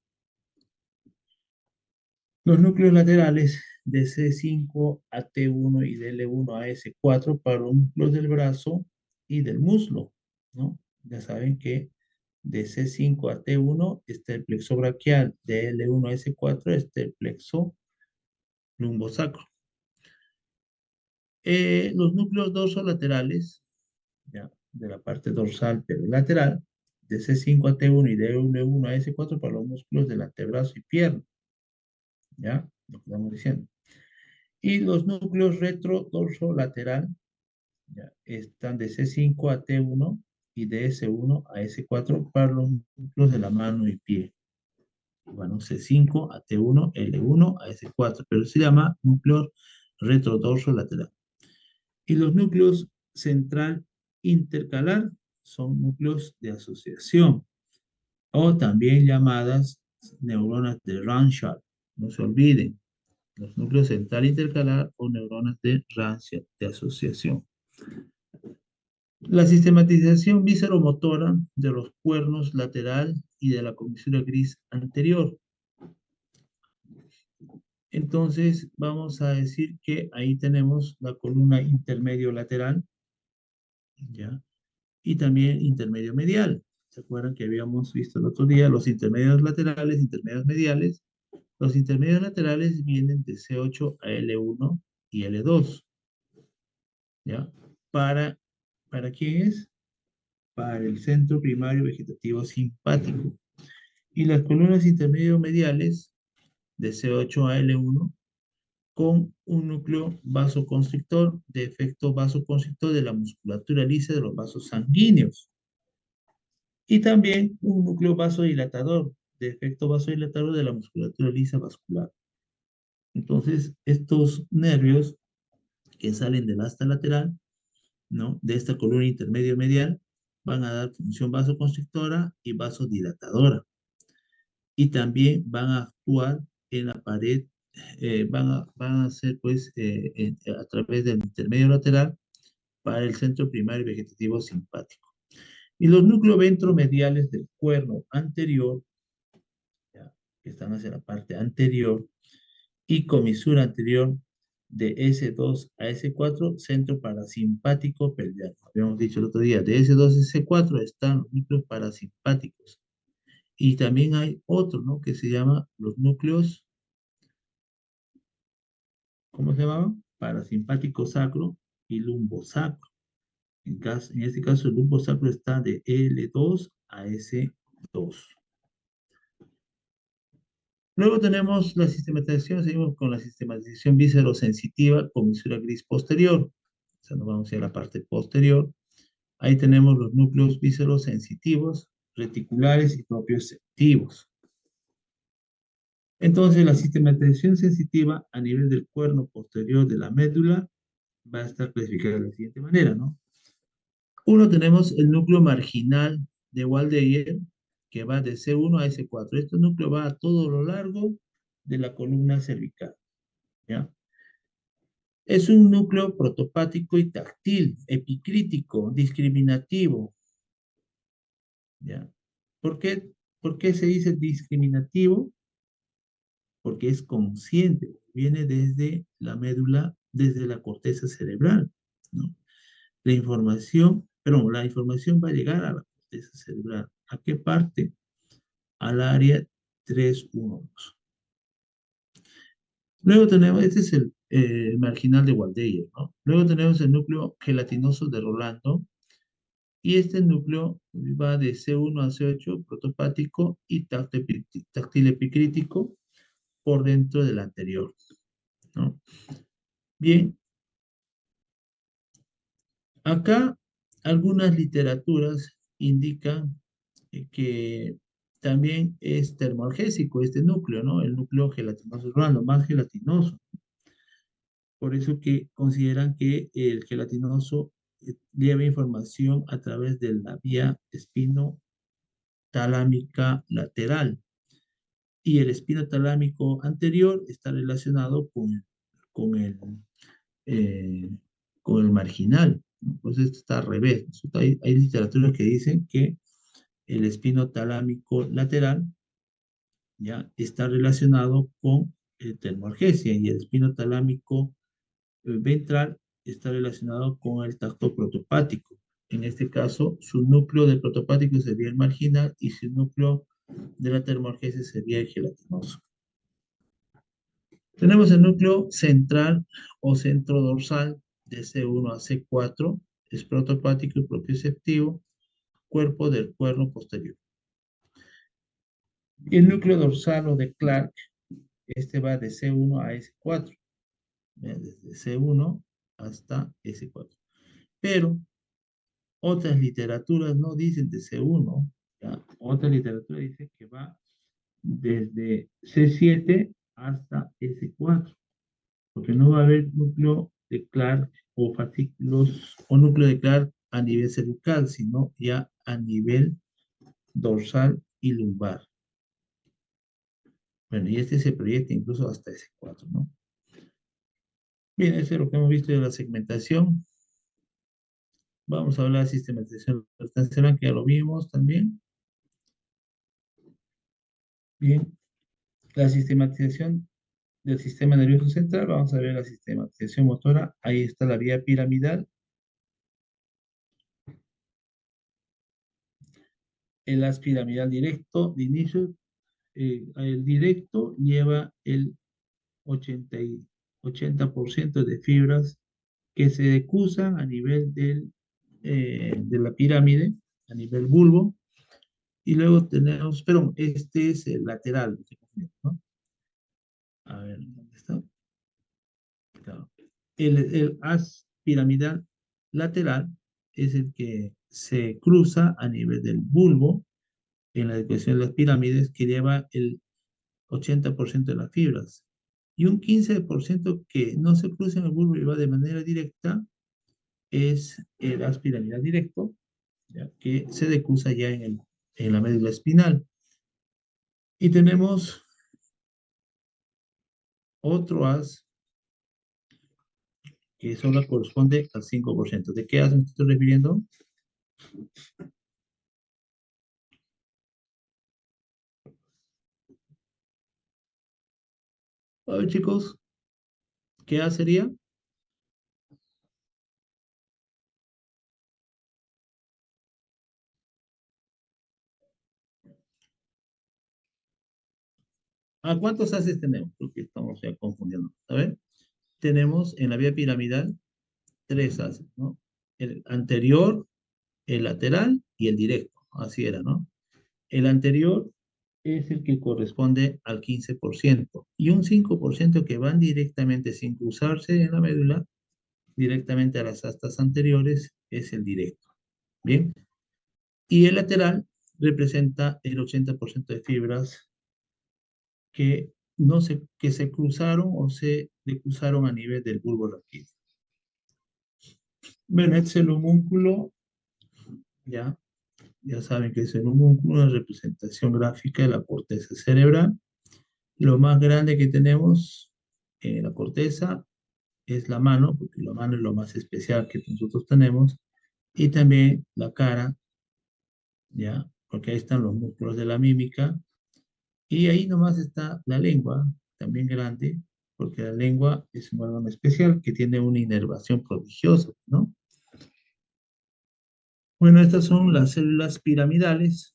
Los núcleos laterales de C5 a T1 y de L1 a S4 para los músculos del brazo y del muslo, ¿no? Ya saben que de C5 a T1 está el plexo braquial, de L1 a S4 está el plexo lumbosacro. Los núcleos dorsolaterales, ya, de la parte dorsal pero lateral, de C5 a T1 y de L1 a S4 para los músculos del antebrazo y pierna, ¿ya? Lo que estamos diciendo. Y los núcleos retrodorsolateral, ¿ya? Están de C5 a T1 y de S1 a S4 para los músculos de la mano y pie. Bueno, C5 a T1, L1 a S4, pero se llama núcleo retrodorsolateral. Y los núcleos central intercalar son núcleos de asociación o también llamadas neuronas de Ramshaw. No se olviden, los núcleos central intercalar o neuronas de Ramshaw de asociación. La sistematización visceromotora de los cuernos lateral y de la comisura gris anterior. Entonces, vamos a decir que ahí tenemos la columna intermedio lateral, ¿ya? Y también intermedio medial. ¿Se acuerdan que habíamos visto el otro día los intermedios laterales, intermedios mediales? Los intermedios laterales vienen de C8 a L1 y L2, ¿ya? ¿Para quién es? Para el centro primario vegetativo simpático. Y las columnas intermedio mediales de C8 a L1 con un núcleo vasoconstrictor de efecto vasoconstrictor de la musculatura lisa de los vasos sanguíneos. Y también un núcleo vasodilatador de efecto vasodilatador de la musculatura lisa vascular. Entonces, estos nervios que salen del asta lateral, ¿no? De esta columna intermedio medial, van a dar función vasoconstrictora y vasodilatadora. Y también van a actuar en la pared, van a hacer pues a través del intermedio lateral para el centro primario vegetativo simpático. Y los núcleos ventromediales del cuerno anterior, ¿ya? Que están hacia la parte anterior, y comisura anterior de S2 a S4, centro parasimpático pelviano. Habíamos dicho el otro día, de S2 a S4 están los núcleos parasimpáticos. Y también hay otro, ¿no? Que se llama los núcleos, ¿cómo se llamaban? Parasimpático sacro y lumbosacro. En este caso, el lumbosacro está de L2 a S2. Luego tenemos la sistematización, seguimos con la sistematización viscerosensitiva, comisura gris posterior. O sea, nos vamos a ir a la parte posterior. Ahí tenemos los núcleos viscerosensitivos, reticulares y propioceptivos. Entonces, la sistematización sensitiva a nivel del cuerno posterior de la médula va a estar clasificada de la siguiente manera, ¿no? Uno, tenemos el núcleo marginal de Waldeyer, que va de C1 a S4. Este núcleo va a todo lo largo de la columna cervical, ¿ya? Es un núcleo protopático y táctil, epicrítico, discriminativo, ¿ya? ¿Por qué, ¿Por qué se dice discriminativo? Porque es consciente, viene desde la médula, desde la corteza cerebral, ¿no? La información va a llegar a la corteza cerebral. ¿A qué parte? Al área 312. Luego tenemos, este es el marginal de Waldeyer, ¿no? Luego tenemos el núcleo gelatinoso de Rolando, y este núcleo va de C1 a C8, protopático y táctil epicrítico por dentro del anterior, ¿no? Bien, acá algunas literaturas indican que también es termoalgésico este núcleo, ¿no? El núcleo gelatinoso Rolando, más gelatinoso. Por eso que consideran que el gelatinoso lleva información a través de la vía espinotalámica lateral. Y el espinotalámico anterior está relacionado con el, eh, con el marginal, ¿no? Pues esto está al revés. Hay literaturas que dicen que el espinotalámico lateral ya está relacionado con el termoalgesia y el espinotalámico ventral está relacionado con el tacto protopático. En este caso, su núcleo del protopático sería el marginal y su núcleo de la termoalgesia sería el gelatinoso. Tenemos el núcleo central o centro dorsal de C1 a C4, es protopático y propioceptivo, cuerpo del cuerno posterior. Y el núcleo dorsal o de Clark, este va de C1 a S4, desde C1 hasta S4. Pero otras literaturas no dicen de C1, ¿ya? Otra literatura dice que va desde C7 hasta S4, porque no va a haber núcleo de Clark o fascículos o núcleo de Clark a nivel cervical, sino ya a nivel dorsal y lumbar. Bueno, y este se proyecta incluso hasta S4, ¿no? Bien, eso es lo que hemos visto de la segmentación. Vamos a hablar de sistematización sustancial, que ya lo vimos también. Bien, la sistematización del sistema nervioso central, vamos a ver la sistematización motora. Ahí está la vía piramidal. El haz piramidal directo de inicio, el directo lleva el 80% de fibras que se decusan a nivel de la pirámide, a nivel bulbo, y luego tenemos, pero este es el lateral, ¿no? A ver, ¿dónde está? Claro. El haz piramidal lateral es el que se cruza a nivel del bulbo en la ecuación de las pirámides, que lleva el 80% de las fibras. Y un 15% que no se cruza en el bulbo y va de manera directa es el haz piramidal directo, ¿ya? Que se decusa ya en la médula espinal. Y tenemos otro haz que solo corresponde al 5%. ¿De qué haz me estoy refiriendo? A ver, chicos, ¿qué haz sería? ¿A cuántos haces tenemos? Creo que estamos ya confundiendo. A ver, tenemos en la vía piramidal 3 haces, ¿no? El anterior, el lateral y el directo. Así era, ¿no? El anterior es el que corresponde al 15% y un 5% que van directamente sin cruzarse en la médula, directamente a las astas anteriores, es el directo. Bien. Y el lateral representa el 80% de fibras que, que se cruzaron o se decruzaron a nivel del bulbo raquídeo. Bueno, este es el homúnculo, ya saben que es el homúnculo, una representación gráfica de la corteza cerebral. Lo más grande que tenemos en la corteza es la mano, porque la mano es lo más especial que nosotros tenemos, y también la cara, ¿ya? Porque ahí están los músculos de la mímica, y ahí nomás está la lengua, también grande, porque la lengua es un órgano especial que tiene una inervación prodigiosa, ¿no? Bueno, estas son las células piramidales,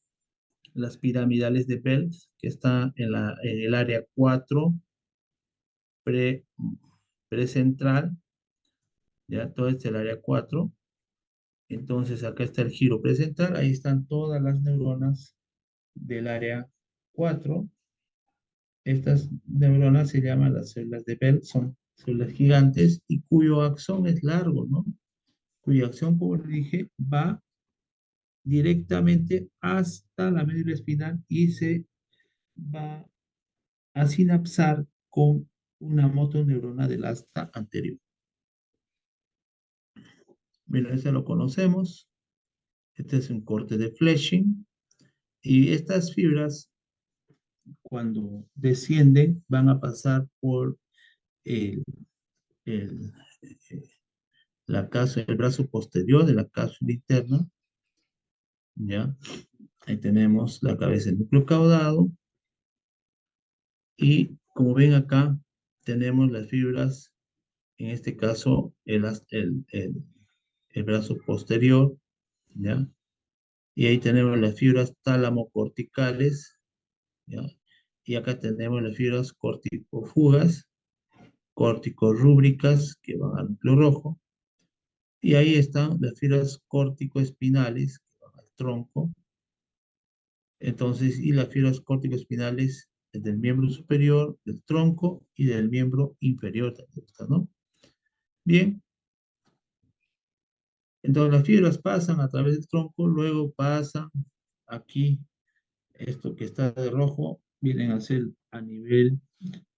las piramidales de Bell, que están en el área 4 pre, precentral, ya todo este es el área 4. Entonces acá está el giro precentral, ahí están todas las neuronas del área 4. Estas neuronas se llaman las células de Bell, son células gigantes y cuyo axón es largo, ¿no? Cuyo axón, como les dije, va directamente hasta la médula espinal y se va a sinapsar con una motoneurona del asta anterior. Bueno, este lo conocemos. Este es un corte de Fletching. Y estas fibras, cuando descienden, van a pasar por el, el, el brazo posterior de la cápsula interna. ¿Ya? Ahí tenemos la cabeza del núcleo caudado. Y como ven acá, tenemos las fibras, en este caso, el brazo posterior, ¿ya? Y ahí tenemos las fibras tálamo-corticales, ¿ya? Y acá tenemos las fibras corticofugas, corticorrúbricas, que van al núcleo rojo, y ahí están las fibras corticoespinales, que van al tronco. Entonces, y las fibras corticoespinales del miembro superior, del tronco y del miembro inferior, ¿no? Bien, entonces las fibras pasan a través del tronco, luego pasan aquí, esto que está de rojo, vienen a ser a nivel,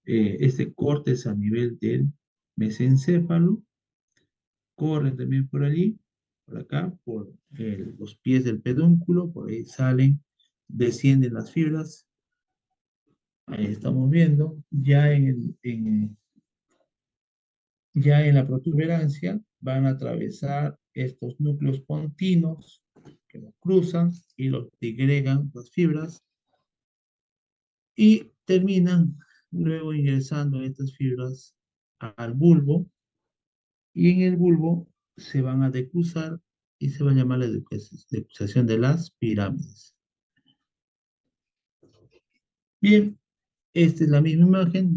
este corte es a nivel del mesencéfalo, corren también por allí, por acá, por los pies del pedúnculo, por ahí salen, descienden las fibras, ahí estamos viendo, ya en la protuberancia van a atravesar estos núcleos pontinos que los cruzan y los digregan las fibras y terminan luego ingresando estas fibras al bulbo y en el bulbo se van a decruzar y se va a llamar la decruzación de las pirámides. Bien, esta es la misma imagen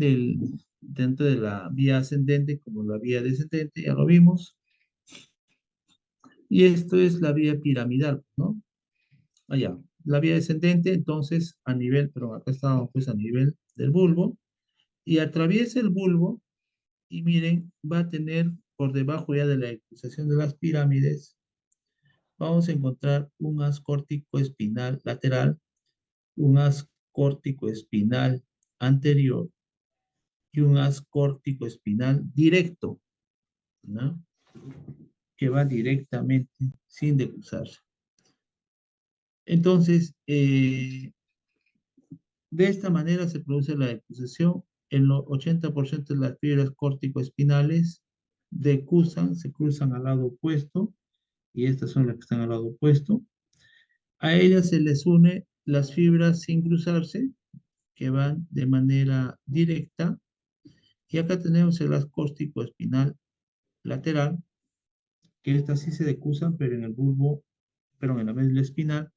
dentro de la vía ascendente como la vía descendente, ya lo vimos. Y esto es la vía piramidal, ¿no? Allá, la vía descendente, entonces, a nivel, pero acá estábamos pues a nivel del bulbo, y atraviesa el bulbo, y miren, va a tener por debajo ya de la decruzación de las pirámides, vamos a encontrar un haz córtico-espinal lateral, un haz córtico-espinal anterior, y un haz córtico-espinal directo, ¿no? Que va directamente sin decruzarse. Entonces, de esta manera se produce la decruzación. En el 80% de las fibras córtico-espinales se cruzan al lado opuesto, y estas son las que están al lado opuesto. A ellas se les une las fibras sin cruzarse, que van de manera directa, y acá tenemos el haz córtico-espinal lateral, que estas sí se decruzan, pero en el bulbo, pero en la médula espinal,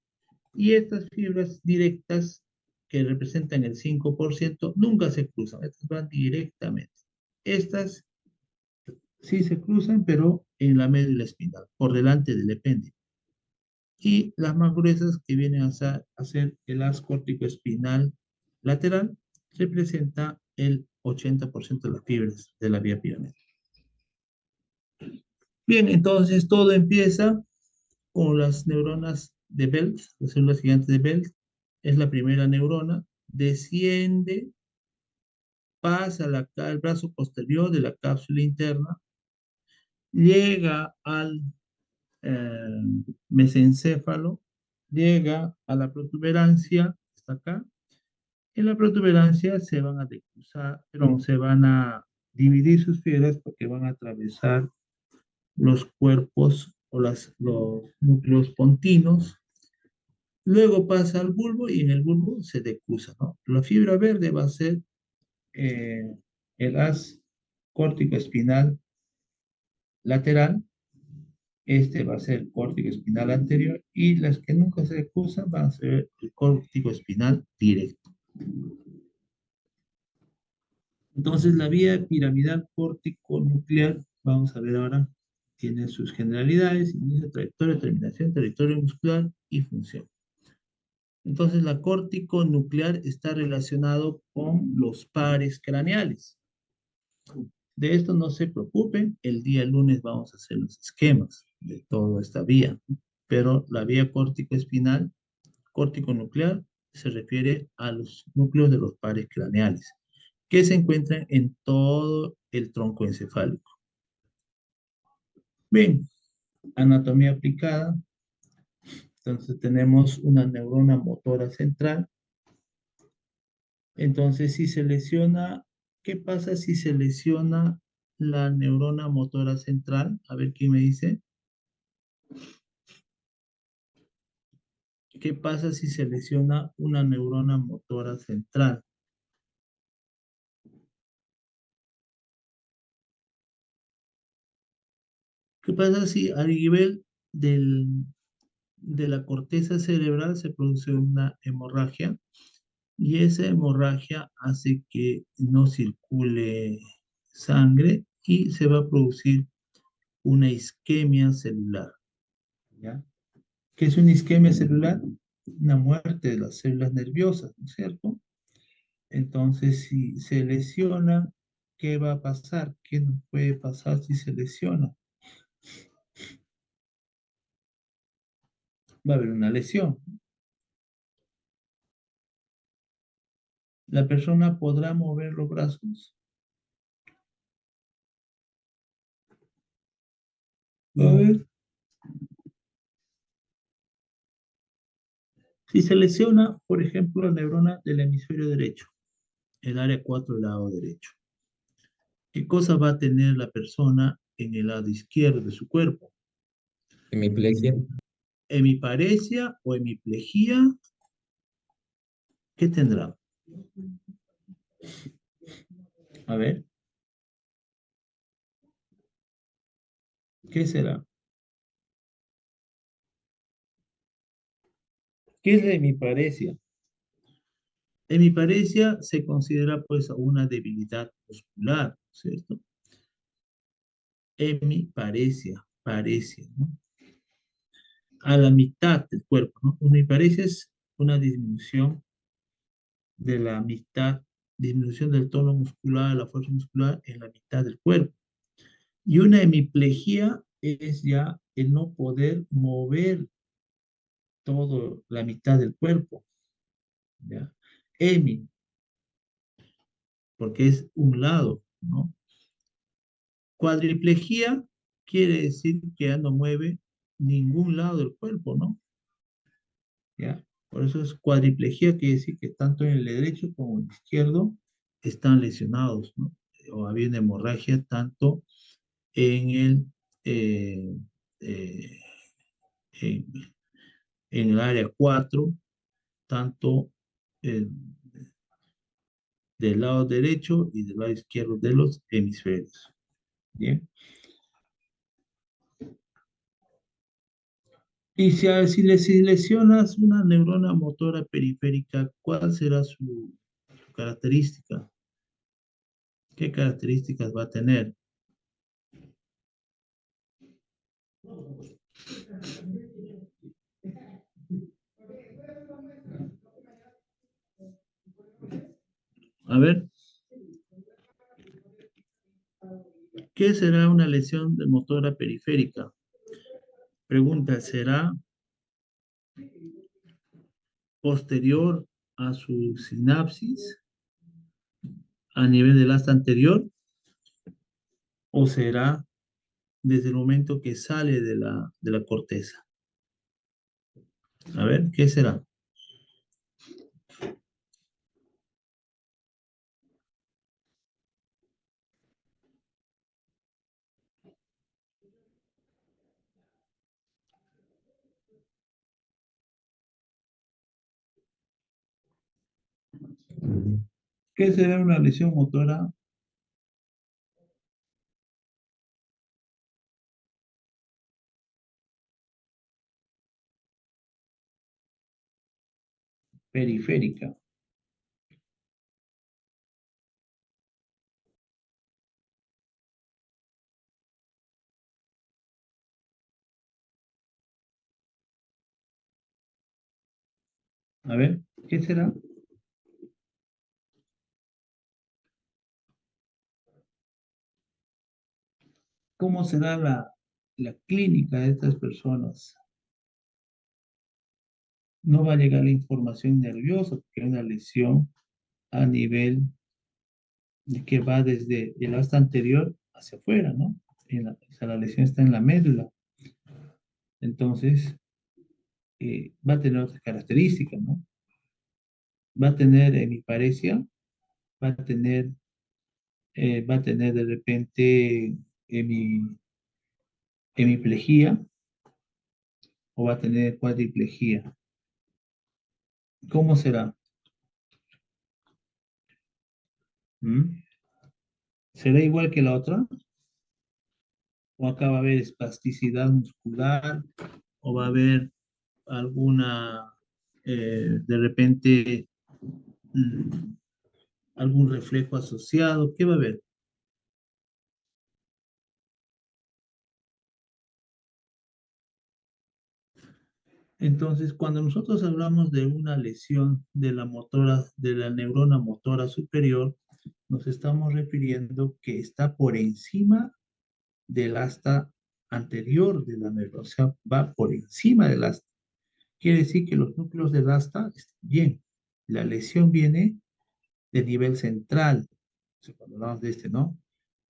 y estas fibras directas que representan el 5% nunca se cruzan, estas van directamente. Estas sí se cruzan, pero en la médula espinal, por delante del epéndice. Y las más gruesas que vienen a ser el haz córtico-espinal lateral, representa el 80% de las fibras de la vía piramidal. Bien, entonces todo empieza con las neuronas de Belt, las células gigantes de Belt, es la primera neurona, desciende, pasa al brazo posterior de la cápsula interna, llega al mesencéfalo, llega a la protuberancia, está acá. En la protuberancia se van a decusar, perdón, se van a dividir sus fibras porque van a atravesar los cuerpos o los núcleos pontinos. Luego pasa al bulbo y en el bulbo se decusa, ¿no? La fibra verde va a ser eh, el haz córtico espinal lateral, este va a ser el córtico espinal anterior y las que nunca se decusan van a ser el córtico espinal directo. Entonces, la vía piramidal córtico-nuclear, vamos a ver ahora, tiene sus generalidades, inicio, trayectoria, terminación, territorio muscular y función. Entonces, la córtico-nuclear está relacionado con los pares craneales. De esto no se preocupen, el día lunes vamos a hacer los esquemas de toda esta vía, pero la vía córtico-espinal, córtico-nuclear, se refiere a los núcleos de los pares craneales, que se encuentran en todo el tronco encefálico. Bien, anatomía aplicada. Entonces tenemos una neurona motora central. Entonces, si se lesiona, ¿qué pasa si se lesiona la neurona motora central? A ver quién me dice. ¿Qué pasa si se lesiona una neurona motora central? ¿Qué pasa si a nivel de la corteza cerebral se produce una hemorragia? Y esa hemorragia hace que no circule sangre y se va a producir una isquemia celular. ¿Ya? ¿Qué es una isquemia celular? Una muerte de las células nerviosas, ¿no es cierto? Entonces, si se lesiona, ¿qué va a pasar? ¿Qué nos puede pasar si se lesiona? Va a haber una lesión. ¿La persona podrá mover los brazos? A ver. Si se lesiona, por ejemplo, la neurona del hemisferio derecho, el área 4 del lado derecho, ¿qué cosa va a tener la persona en el lado izquierdo de su cuerpo?
Hemiplegia.
Hemiparesia o hemiplegia, ¿qué tendrá? A ver, ¿qué será? ¿Qué es la hemiparesia? Hemiparesia se considera pues una debilidad muscular, ¿cierto? Hemiparesia, paresia, ¿no? A la mitad del cuerpo, ¿no? Una hemiparesia es una disminución de la mitad, disminución del tono muscular, la fuerza muscular en la mitad del cuerpo. Y una hemiplegia es ya el no poder mover todo la mitad del cuerpo, ¿ya? Hemi, porque es un lado, ¿no? Cuadriplegia quiere decir que ya no mueve ningún lado del cuerpo, ¿no? ¿Ya? Por eso es cuadriplegia, quiere decir que tanto en el derecho como en el izquierdo están lesionados, ¿no? O había una hemorragia tanto en eh, eh, en, en el área 4, tanto del lado derecho y del lado izquierdo de los hemisferios. Bien. Y si lesionas una neurona motora periférica, ¿cuál será su característica? ¿Qué características va a tener? A ver, ¿qué será una lesión de motora periférica? Pregunta, ¿será posterior a su sinapsis a nivel del asta anterior o será desde el momento que sale de la corteza? A ver, ¿qué será? ¿Qué será una lesión motora periférica? A ver, ¿qué será? ¿Cómo será la clínica de estas personas? No va a llegar la información nerviosa porque es una lesión a nivel de que va desde el asta anterior hacia afuera, ¿no? O sea, la lesión está en la médula. Entonces, va a tener otras características, ¿no? Va a tener hemiparesia, va a tener, va a tener de repente hemi- hemiplegia o va a tener cuadriplegia. ¿Cómo será? ¿Mm? ¿Será igual que la otra? ¿O acá va a haber espasticidad muscular? ¿O va a haber alguna, de repente, mm, algún reflejo asociado? ¿Qué va a haber? Entonces, cuando nosotros hablamos de una lesión de la motora, de la neurona motora superior, nos estamos refiriendo que está por encima del asta anterior de la neurona, o sea, va por encima del asta. Quiere decir que los núcleos del asta están bien. La lesión viene de nivel central, o sea, cuando hablamos de este, ¿no?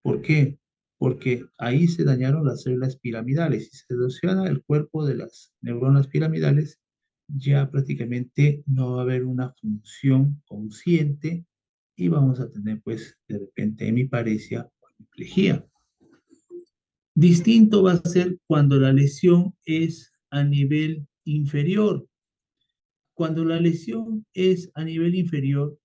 ¿Por qué? Porque ahí se dañaron las células piramidales. Si se lesiona el cuerpo de las neuronas piramidales, ya prácticamente no va a haber una función consciente y vamos a tener, pues, de repente hemiparesia o hemiplegia. Distinto va a ser cuando la lesión es a nivel inferior. Cuando la lesión es a nivel inferior,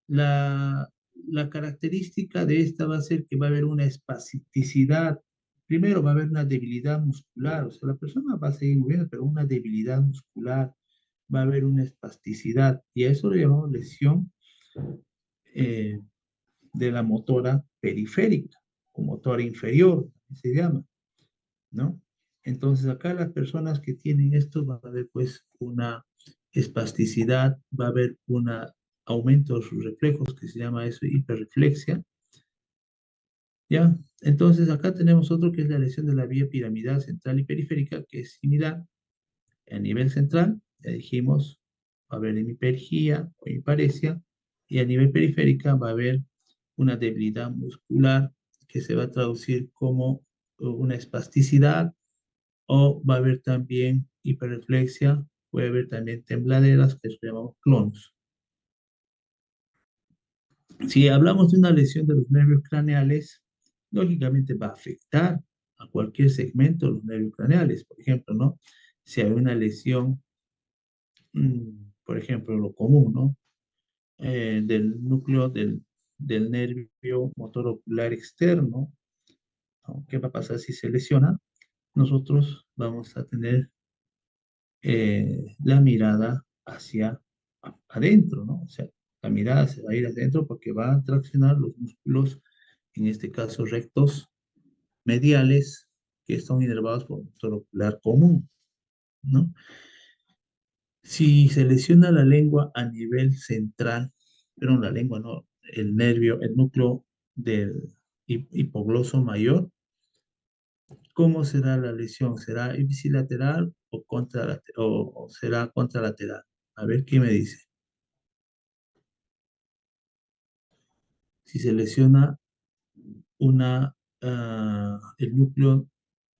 la, la característica de esta va a ser que va a haber una espasticidad. Primero va a haber una debilidad muscular, o sea, la persona va a seguir moviendo, pero una debilidad muscular, va a haber una espasticidad, y a eso le llamamos lesión eh, de la motora periférica, o motora inferior, así se llama, ¿no? Entonces acá las personas que tienen esto va a haber pues una espasticidad, va a haber un aumento de sus reflejos, que se llama eso hiperreflexia, ¿ya? Entonces acá tenemos otro que es la lesión de la vía piramidal central y periférica, que es similar. A nivel central, ya dijimos, va a haber hemiplegia o hemiparesia, y a nivel periférica va a haber una debilidad muscular que se va a traducir como una espasticidad, o va a haber también hiperreflexia, puede haber también tembladeras, que se llamamos clonos. Si hablamos de una lesión de los nervios craneales, lógicamente va a afectar a cualquier segmento de los nervios craneales. Por ejemplo, ¿no? Si hay una lesión, por ejemplo, lo común, ¿no? Del núcleo del nervio motor ocular externo, ¿no? ¿Qué va a pasar si se lesiona? Nosotros vamos a tener la mirada hacia adentro, ¿no? O sea, la mirada se va a ir adentro porque va a traccionar los músculos, en este caso rectos mediales, que son inervados por motor ocular común, ¿no? Si se lesiona la lengua a nivel central, pero la lengua no, el nervio, el núcleo del hipogloso mayor, ¿cómo será la lesión? ¿Será ipsilateral o, o será contralateral? A ver qué me dice. Si se lesiona el núcleo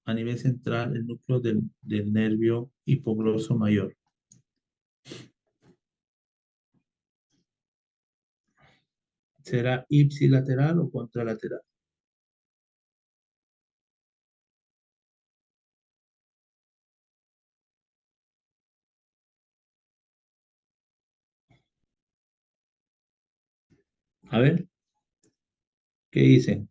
a nivel central, el núcleo del nervio hipogloso mayor. ¿Será ipsilateral o contralateral? A ver, ¿qué dicen?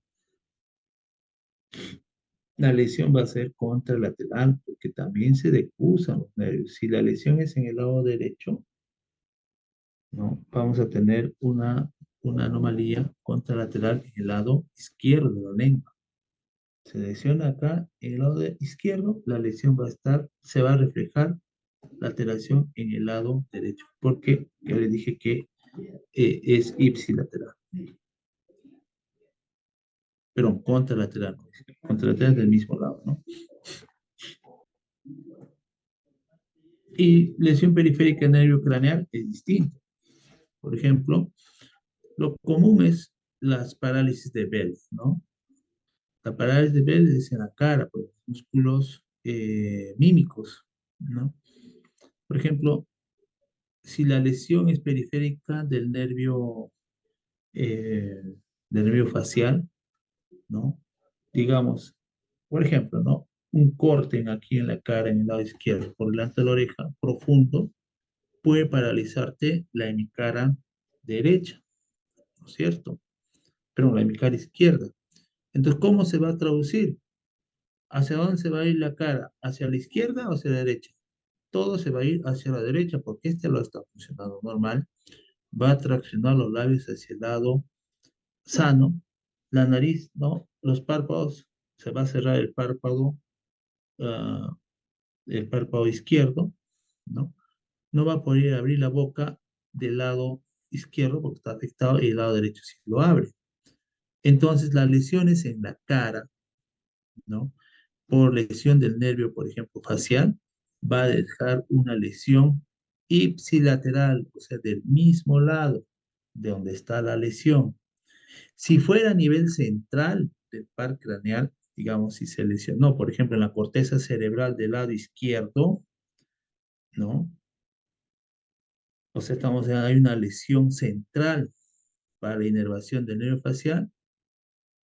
La lesión va a ser contralateral porque también se decusan los nervios. Si la lesión es en el lado derecho, ¿no? Vamos a tener una anomalía contralateral en el lado izquierdo de la lengua. Se lesiona acá en el lado izquierdo, la lesión se va a reflejar la alteración en el lado derecho, porque ya le dije que es ipsilateral. Pero contralateral, contralateral del mismo lado, ¿no? Y lesión periférica del nervio craneal es distinto. Por ejemplo, lo común es las parálisis de Bell, ¿no? La parálisis de Bell es en la cara, por los músculos mímicos, ¿no? Por ejemplo, si la lesión es periférica eh, del nervio facial, ¿no? Digamos, por ejemplo, ¿no? Un corte aquí en la cara, en el lado izquierdo, por delante de la oreja, profundo, puede paralizarte la hemicara derecha, ¿no es cierto? Pero la hemicara izquierda. Entonces, ¿cómo se va a traducir? ¿Hacia dónde se va a ir la cara? ¿Hacia la izquierda o hacia la derecha? Todo se va a ir hacia la derecha porque este lado está funcionando normal. Va a traccionar los labios hacia el lado sano. La nariz, ¿no? Los párpados, se va a cerrar ah, el párpado izquierdo, ¿no? No va a poder abrir la boca del lado izquierdo porque está afectado y el lado derecho sí lo abre. Entonces, las lesiones en la cara, ¿no? Por lesión del nervio, por ejemplo, facial, va a dejar una lesión ipsilateral, o sea, del mismo lado de donde está la lesión. Si fuera a nivel central del par craneal, digamos, si se lesionó, por ejemplo, en la corteza cerebral del lado izquierdo, ¿no? O sea, hay una lesión central para la inervación del nervio facial,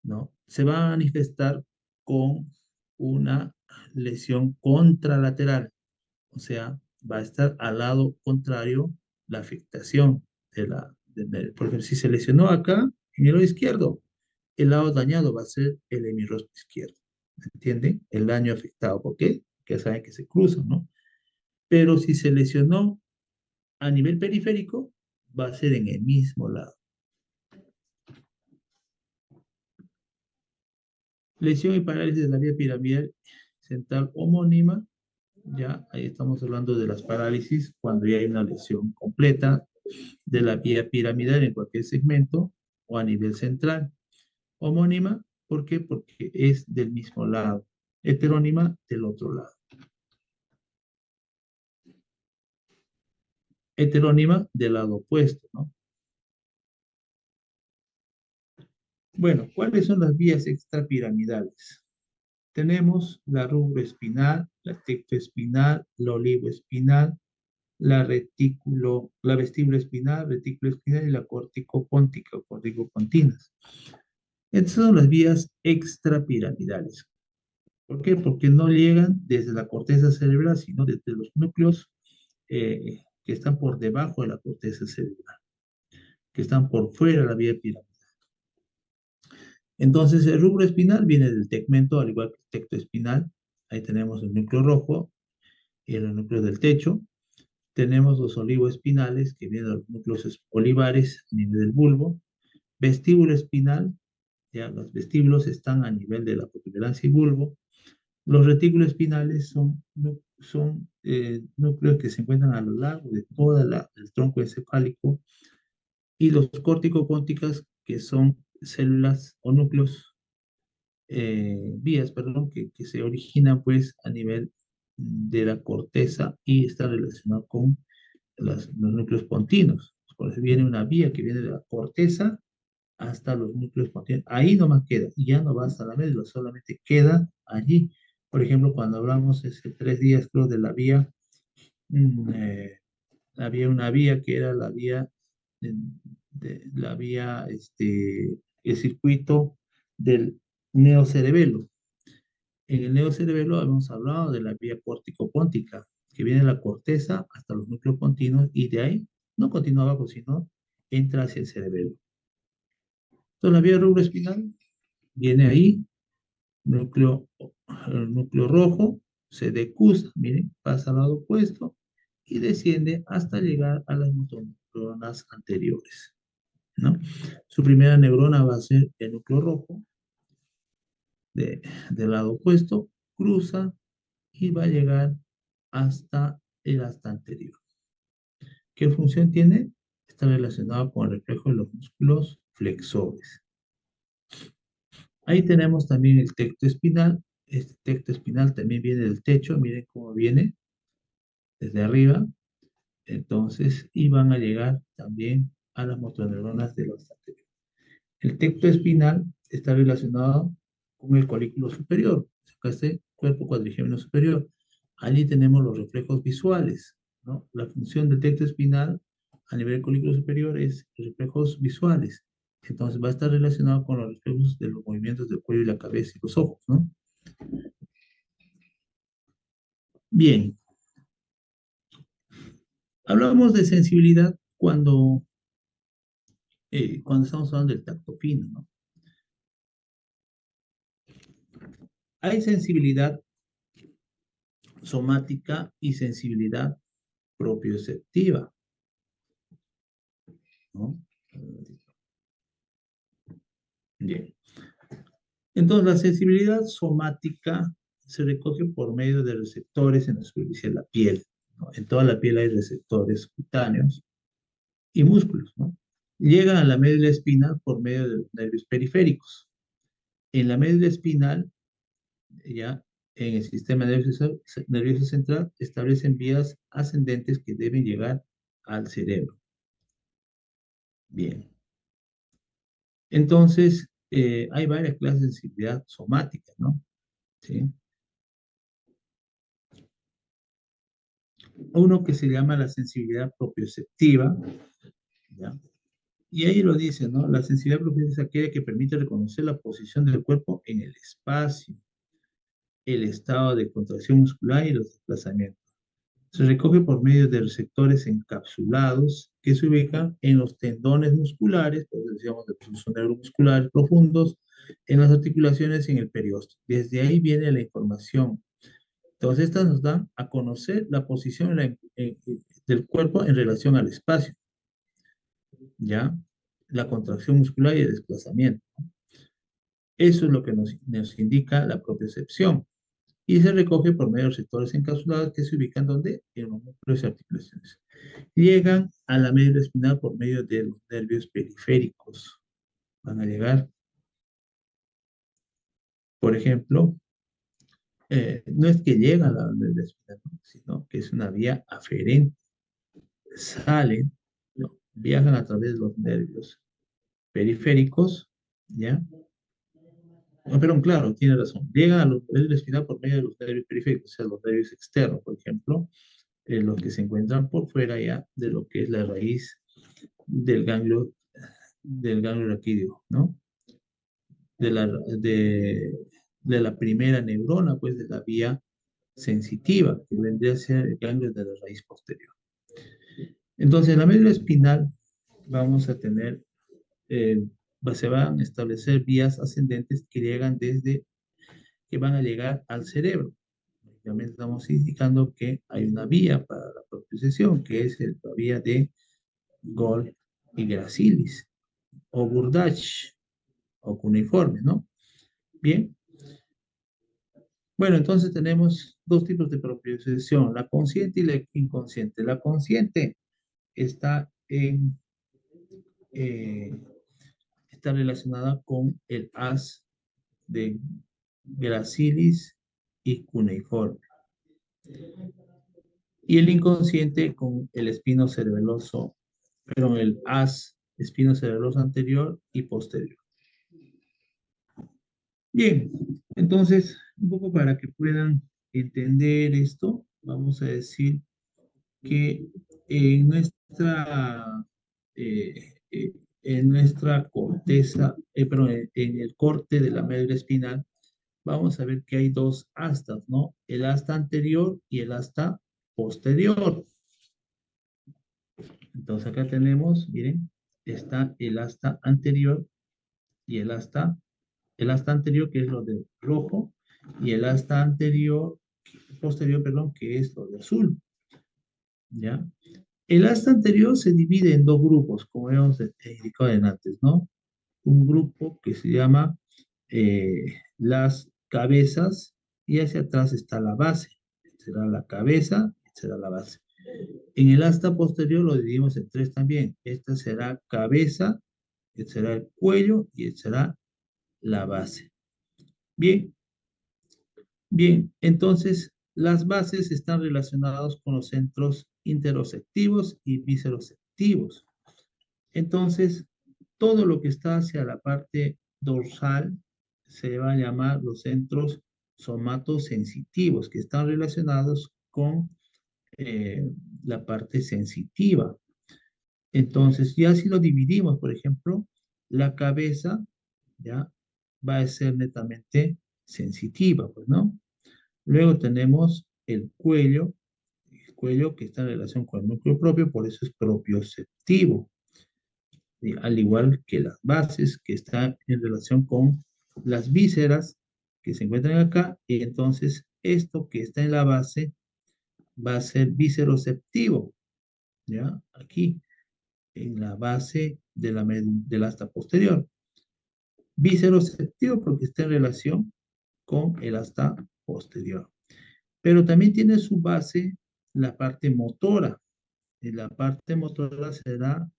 ¿no? Se va a manifestar con una lesión contralateral, o sea, va a estar al lado contrario la afectación del nervio. Por ejemplo, si se lesionó acá, en el lado izquierdo, el lado dañado va a ser el hemirrostro izquierdo, ¿entienden? El daño afectado, ¿por qué? Que saben que se cruzan, ¿no? Pero si se lesionó a nivel periférico, va a ser en el mismo lado. Lesión y parálisis de la vía piramidal central homónima, ya ahí estamos hablando de las parálisis cuando ya hay una lesión completa de la vía piramidal en cualquier segmento o a nivel central. Homónima, ¿por qué? Porque es del mismo lado. Heterónima, del otro lado. Heterónima, del lado opuesto, ¿no? Bueno, ¿cuáles son las vías extrapiramidales? Tenemos la rubroespinal, la tectoespinal, la olivoespinal, la vestíbulo espinal, retículo espinal y la corticopóntica o corticopontinas. Estas son las vías extrapiramidales. ¿Por qué? Porque no llegan desde la corteza cerebral, sino desde los núcleos que están por debajo de la corteza cerebral, que están por fuera de la vía piramidal. Entonces, el rubro espinal viene del tegmento, al igual que el tecto espinal. Ahí tenemos el núcleo rojo y el núcleo del techo. Tenemos los olivoespinales, que vienen de los núcleos olivares a nivel del bulbo. Vestíbulo espinal, ya los vestíbulos están a nivel de la protuberancia y bulbo. Los retículos espinales son núcleos que se encuentran a lo largo de todo el tronco encefálico. Y los corticopónticas, que son células o núcleos vías, perdón, que se originan pues a nivel de la corteza y está relacionado con los núcleos pontinos. Por eso viene una vía que viene de la corteza hasta los núcleos pontinos. Ahí nomás queda, y ya no va hasta la médula, solamente queda allí. Por ejemplo, cuando hablamos hace 3 días, creo, de la vía, había una vía que era la vía, la vía, el circuito del neocerebelo. En el neocerebelo habíamos hablado de la vía córtico-póntica, que viene de la corteza hasta los núcleos pontinos y de ahí no continúa abajo, sino entra hacia el cerebelo. Entonces la vía rubroespinal viene ahí, el núcleo rojo, se decusa, miren, pasa al lado opuesto y desciende hasta llegar a las motoneuronas anteriores, ¿no? Su primera neurona va a ser el núcleo rojo, del lado opuesto, cruza y va a llegar hasta el asta anterior. ¿Qué función tiene? Está relacionado con el reflejo de los músculos flexores. Ahí tenemos también el tecto espinal. Este tecto espinal también viene del techo, miren cómo viene, desde arriba. Entonces, y van a llegar también a las motoneuronas de los anteriores. El tecto espinal está relacionado con el colículo superior, este cuerpo cuadrigémino superior. Allí tenemos los reflejos visuales, ¿no? La función del tecto espinal a nivel del colículo superior es reflejos visuales. Entonces va a estar relacionado con los reflejos de los movimientos del cuello y la cabeza y los ojos, ¿no? Bien. Hablamos de sensibilidad cuando estamos hablando del tacto fino, ¿no? Hay sensibilidad somática y sensibilidad propioceptiva, ¿no? Bien. Entonces, la sensibilidad somática se recoge por medio de receptores en la superficie de la piel, ¿no? En toda la piel hay receptores cutáneos y músculos, ¿no? Llegan a la médula espinal por medio de los nervios periféricos. En la médula espinal, ya en el sistema nervioso central, establecen vías ascendentes que deben llegar al cerebro. Bien. Entonces, hay varias clases de sensibilidad somática, ¿no? ¿Sí? Uno que se llama la sensibilidad propioceptiva, ¿ya? Y ahí lo dice, ¿no? La sensibilidad propioceptiva es aquella que permite reconocer la posición del cuerpo en el espacio, el estado de contracción muscular y los desplazamientos. Se recoge por medio de receptores encapsulados que se ubican en los tendones musculares, pues decíamos de procesos neuromusculares profundos, en las articulaciones y en el periósteo. Desde ahí viene la información. Entonces, estas nos dan a conocer la posición del cuerpo en relación al espacio, ¿ya? La contracción muscular y el desplazamiento. Eso es lo que nos indica la propiocepción. Y se recoge por medio de receptores encapsulados que se ubican donde en los músculos y articulaciones. Llegan a la médula espinal por medio de los nervios periféricos. Van a llegar, por ejemplo, no es que llegan a la médula espinal, ¿no? Sino que es una vía aferente. Salen, ¿no? Viajan a través de los nervios periféricos, ¿ya? No, pero claro, tiene razón. Llegan a los nervios espinal por medio de los nervios periféricos, o sea, los nervios externos, por ejemplo, los que se encuentran por fuera ya de lo que es la raíz del ganglio raquídeo, ¿no? De la, de, de la primera neurona, pues, de la vía sensitiva, que vendría a ser el ganglio de la raíz posterior. Entonces, en la médula espinal vamos a tener, se van a establecer vías ascendentes que van a llegar al cerebro. También estamos indicando que hay una vía para la propiocepción, que es la vía de Gol y Gracilis, o Burdach, o cuneiforme, ¿no? Bien. Bueno, entonces tenemos dos tipos de propiocepción, la consciente y la inconsciente. La consciente está está relacionada con el haz de gracilis y cuneiforme. Y el inconsciente con el espino cerebeloso, perdón, el haz espino cerebeloso anterior y posterior. Bien, entonces, un poco para que puedan entender esto, vamos a decir que en eh, eh, nuestra corteza, perdón, en el corte de la médula espinal, vamos a ver que hay dos astas, ¿no? El asta anterior y el asta posterior. Entonces acá tenemos, miren, está el asta anterior y el asta anterior, que es lo de rojo, y el asta posterior, perdón, que es lo de azul, ¿ya? El asta anterior se divide en dos grupos, como habíamos indicado antes, ¿no? Un grupo que se llama las cabezas y hacia atrás está la base. Será la cabeza, será la base. En el asta posterior lo dividimos en tres también. Esta será cabeza, este será el cuello y este será la base. Bien, bien, entonces las bases están relacionadas con los centros interoceptivos y visceroceptivos. Entonces, todo lo que está hacia la parte dorsal se va a llamar los centros somatosensitivos, que están relacionados con eh, la parte sensitiva. Entonces, ya si lo dividimos, por ejemplo, la cabeza ya va a ser netamente sensitiva, pues, ¿no? Luego tenemos el cuello que está en relación con el núcleo propio, por eso es propioceptivo, al igual que las bases que están en relación con las vísceras que se encuentran acá, y entonces esto que está en la base va a ser visceroceptivo, ¿ya? Aquí, en la base del asta posterior. Visceroceptivo porque está en relación con el asta posterior. Pero también tiene su base la parte motora. Y la parte motora será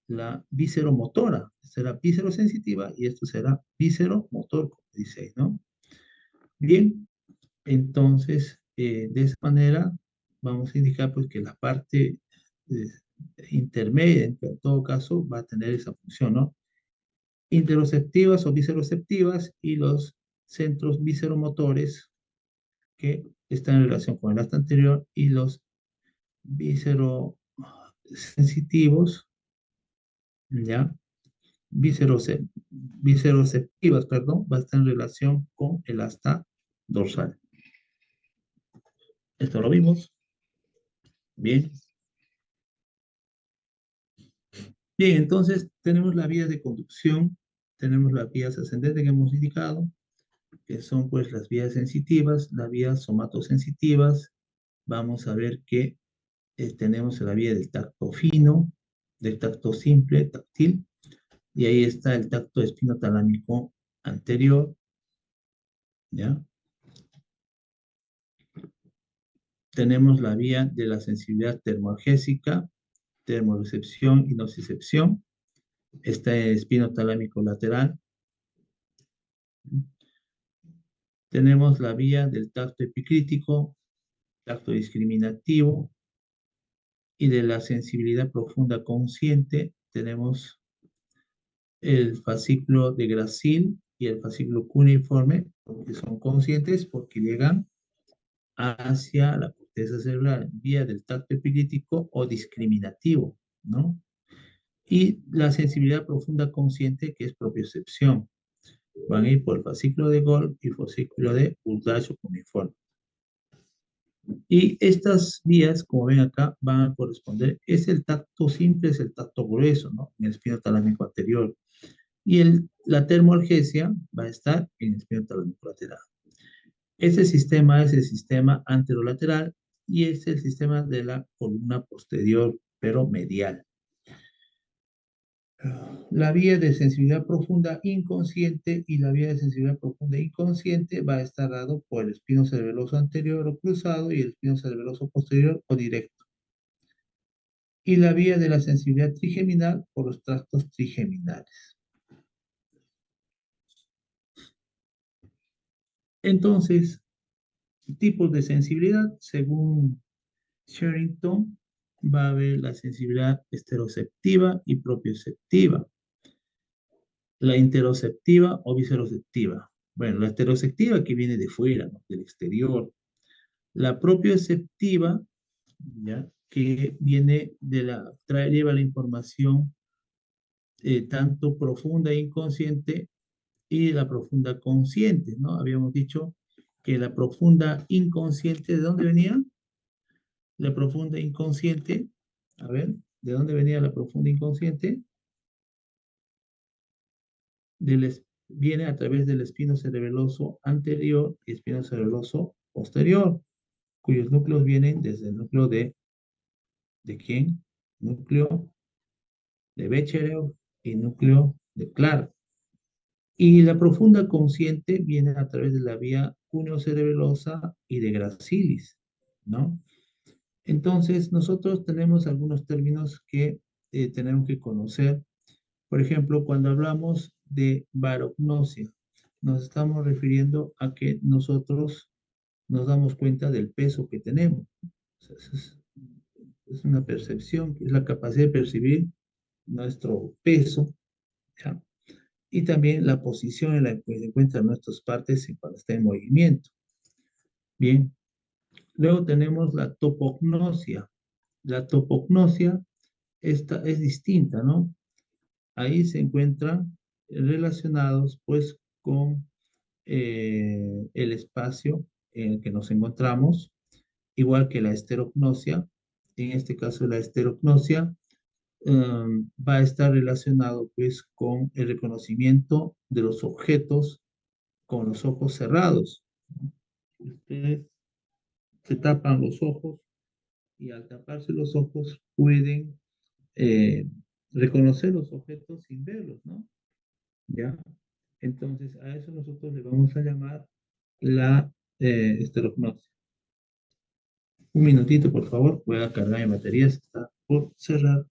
la visceromotora. Será viscerosensitiva y esto será visceromotor, como dice ahí, ¿no? Bien, entonces, de esa manera vamos a indicar pues que la parte intermedia, en todo caso, va a tener esa función, ¿no? Interoceptivas o visceroceptivas y los centros visceromotores que están en relación con el asta anterior y los viscerosensitivos, ¿ya? Visceroceptivas, perdón, va a estar en relación con el asta dorsal. Esto lo vimos. Bien. Bien, entonces tenemos la vía de conducción, tenemos las vías ascendentes que hemos indicado, que son pues las vías sensitivas, las vías somatosensitivas. Vamos a ver que tenemos la vía del tacto fino, del tacto simple, táctil, y ahí está el tacto espinotalámico anterior, ¿ya? Tenemos la vía de la sensibilidad termoalgésica, termorrecepción y nocicepción. Está el espinotalámico lateral. Tenemos la vía del tacto epicrítico, tacto discriminativo, y de la sensibilidad profunda consciente tenemos el fascículo de Gracil y el fascículo cuneiforme, que son conscientes porque llegan hacia la corteza cerebral vía del tacto epicrítico o discriminativo, ¿no? Y la sensibilidad profunda consciente, que es propiocepción. Van a ir por el fascículo de Golgi y fascículo de Urdacho cuneiforme. Y estas vías, como ven acá, van a corresponder, es el tacto simple, es el tacto grueso, ¿no? En el espino talámico anterior. Y la termoalgesia va a estar en el espino talámico lateral. Ese sistema es el sistema anterolateral y es el sistema de la columna posterior, pero medial. La vía de sensibilidad profunda inconsciente y la vía de sensibilidad profunda inconsciente va a estar dado por el espino cerebeloso anterior o cruzado y el espino cerebeloso posterior o directo. Y la vía de la sensibilidad trigeminal por los tractos trigeminales. Entonces, tipos de sensibilidad, según Sherrington, va a haber la sensibilidad esteroceptiva y propioceptiva, la interoceptiva o viseroceptiva. Bueno, la esteroceptiva que viene de fuera, ¿no? Del exterior. La propioceptiva, ¿ya? Que viene lleva la información tanto profunda e inconsciente y la profunda consciente, ¿no? Habíamos dicho que la profunda inconsciente, ¿de dónde venía? La profunda inconsciente, a ver, ¿de dónde venía la profunda inconsciente? Viene a través del espino cerebeloso anterior y espino cerebeloso posterior, cuyos núcleos vienen desde el núcleo ¿de quién? Núcleo de Becherel y núcleo de Clark. Y la profunda consciente viene a través de la vía cuneo-cerebelosa y de Gracilis, ¿no? Entonces, nosotros tenemos algunos términos que tenemos que conocer. Por ejemplo, cuando hablamos de barognosia, nos estamos refiriendo a que nosotros nos damos cuenta del peso que tenemos. O sea, es una percepción, es la capacidad de percibir nuestro peso, ¿ya? Y también la posición en la que se encuentran nuestras partes cuando está en movimiento. Bien, luego tenemos la topognosia. La topognosia esta es distinta, ¿no? Ahí se encuentran relacionados pues con el espacio en el que nos encontramos, igual que la esterognosia. En este caso la esterognosia va a estar relacionado pues con el reconocimiento de los objetos con los ojos cerrados. Ustedes se tapan los ojos y al taparse los ojos pueden eh, reconocer los objetos sin verlos, ¿no? ¿Ya? Entonces, a eso nosotros le vamos a llamar la esterognosia. Un minutito, por favor, voy a cargar mi batería, está por cerrar.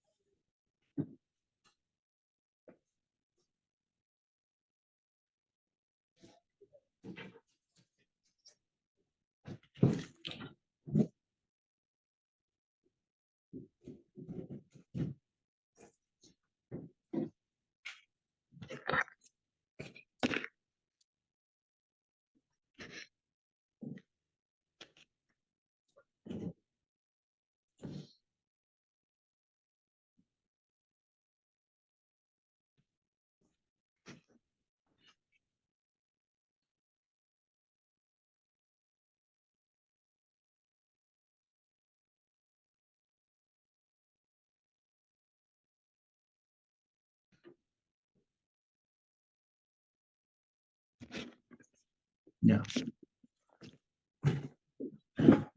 Ya.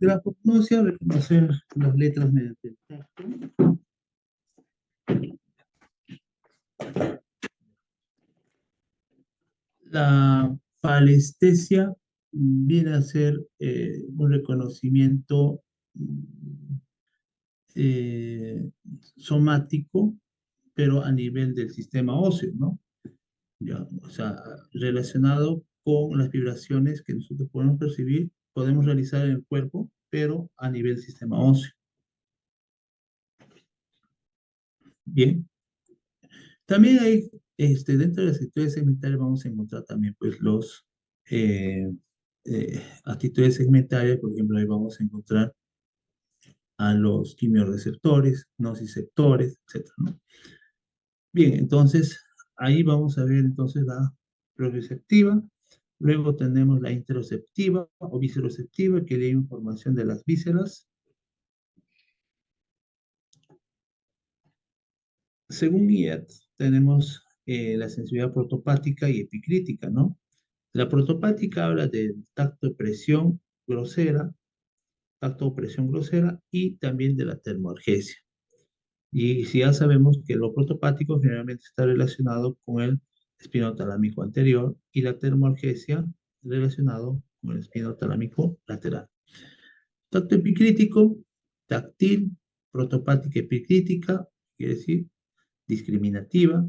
Grafognosia, reconocer las letras mediante el tacto. La palestesia viene a ser un reconocimiento eh, somático, pero a nivel del sistema óseo, ¿no? Ya, o sea, relacionado con las vibraciones que nosotros podemos percibir, podemos realizar en el cuerpo, pero a nivel sistema óseo. Bien. También hay, dentro de las actitudes segmentarias vamos a encontrar también, pues, actitudes segmentarias, por ejemplo, ahí vamos a encontrar a los quimiorreceptores, nociceptores, etc., ¿no? Bien, entonces, ahí vamos a ver entonces la proprioceptiva. Luego tenemos la interoceptiva o viseroceptiva, que lee información de las vísceras. Según Guiat, tenemos la sensibilidad protopática y epicrítica, ¿no? La protopática habla del tacto de presión grosera, tacto de presión grosera y también de la termoalgesia. Y si ya sabemos que lo protopático generalmente está relacionado con el espinotalámico anterior y la termoalgesia relacionado con el espinotalámico lateral. Tacto epicrítico, táctil, protopática epicrítica, quiere decir discriminativa,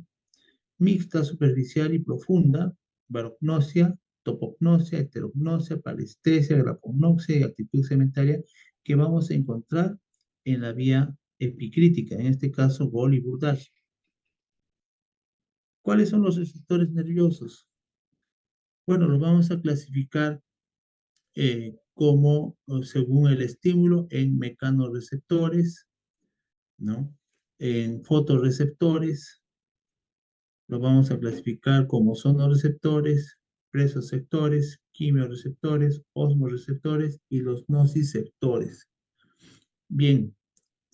mixta, superficial y profunda, barognosia, topognosia, heterognosia, parestesia, grafognosia y actitud segmentaria que vamos a encontrar en la vía epicrítica, en este caso Gol y Burdach. ¿Cuáles son los receptores nerviosos? Bueno, los vamos a clasificar como según el estímulo en mecanorreceptores, ¿no? En fotorreceptores, lo vamos a clasificar como sonoreceptores, presoceptores, quimioreceptores, osmoreceptores y los nociceptores. Bien,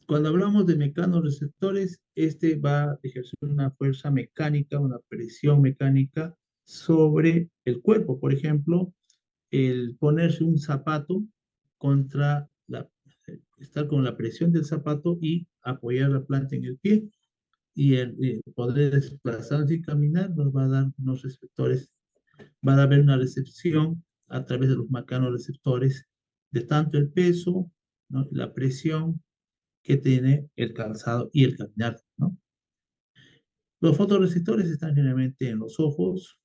cuando hablamos de mecanorreceptores, este va a ejercer una fuerza mecánica, una presión mecánica sobre el cuerpo. Por ejemplo, el ponerse un zapato contra estar con la presión del zapato y apoyar la planta en el pie y el poder desplazarse y caminar nos va a dar unos receptores, va a haber una recepción a través de los mecanorreceptores de tanto el peso, ¿no? La presión que tiene el calzado y el caminar, ¿no? Los fotorreceptores están generalmente en los ojos,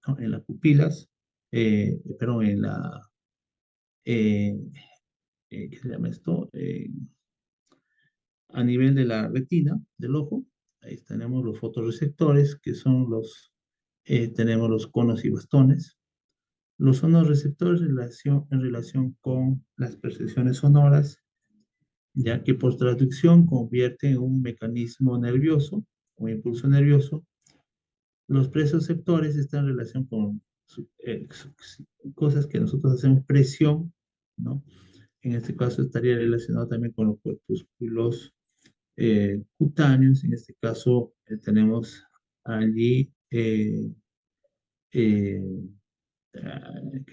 ¿no? En las pupilas, perdón, eh, ¿qué se llama esto? A nivel de la retina del ojo, ahí tenemos los fotorreceptores, que son tenemos los conos y bastones. Los sonoreceptores en relación con las percepciones sonoras, ya que por traducción convierte en un mecanismo nervioso, un impulso nervioso. Los presoceptores están en relación con cosas que nosotros hacemos presión, ¿no? En este caso estaría relacionado también con los corpúsculos cutáneos. En este caso tenemos allí, ¿qué se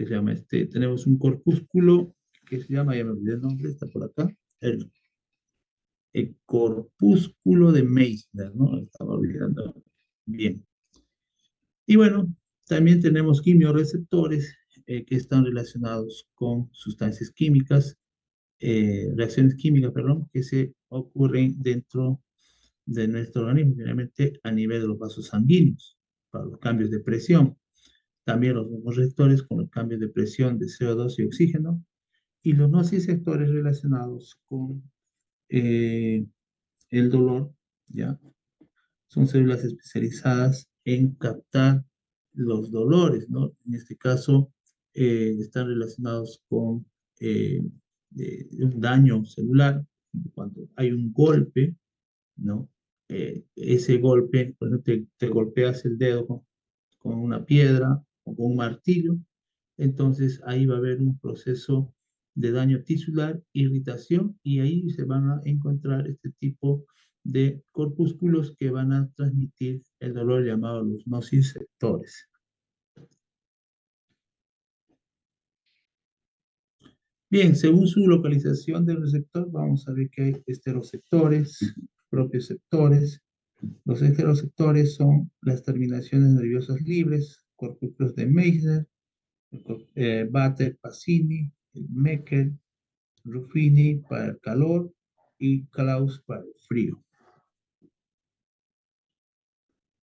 llama este? Tenemos un corpúsculo que se llama, ya me olvidé el nombre, está por acá, el corpúsculo de Meissner, ¿no? Estaba olvidando. Bien. Y bueno, también tenemos quimioreceptores que están relacionados con sustancias químicas, reacciones químicas, perdón, que se ocurren dentro de nuestro organismo, generalmente a nivel de los vasos sanguíneos, para los cambios de presión. También los receptores con los cambios de presión de CO2 y oxígeno, y los nociceptores relacionados con el dolor, ¿ya? Son células especializadas en captar los dolores, ¿no? En este caso, están relacionados con un daño celular, cuando hay un golpe, ¿no? Ese golpe, por ejemplo, te golpeas el dedo con una piedra o con un martillo, entonces ahí va a haber un proceso de daño tisular, irritación, y ahí se van a encontrar este tipo de corpúsculos que van a transmitir el dolor llamado los nociceptores. Bien, según su localización del receptor, vamos a ver que hay esteroceptores, propioceptores. Los esteroceptores son las terminaciones nerviosas libres, corpúsculos de Meissner, Vater, Pacini, Meckel, Ruffini para el calor y Klaus para el frío.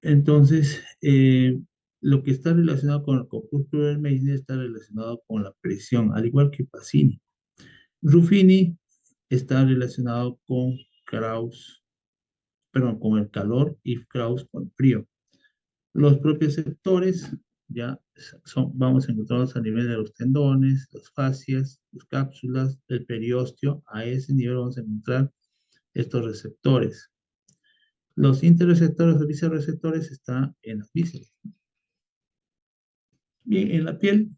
Entonces, lo que está relacionado con el corpúsculo del Meissner está relacionado con la presión, al igual que Pacini. Ruffini está relacionado con Krauss, perdón, con el calor, y Krauss con el frío. Los propioceptores ya vamos a encontrarlos a nivel de los tendones, las fascias, las cápsulas, el periósteo. A ese nivel vamos a encontrar estos receptores. Los interreceptores o vicerreceptores están en las vísceras. Bien, en la piel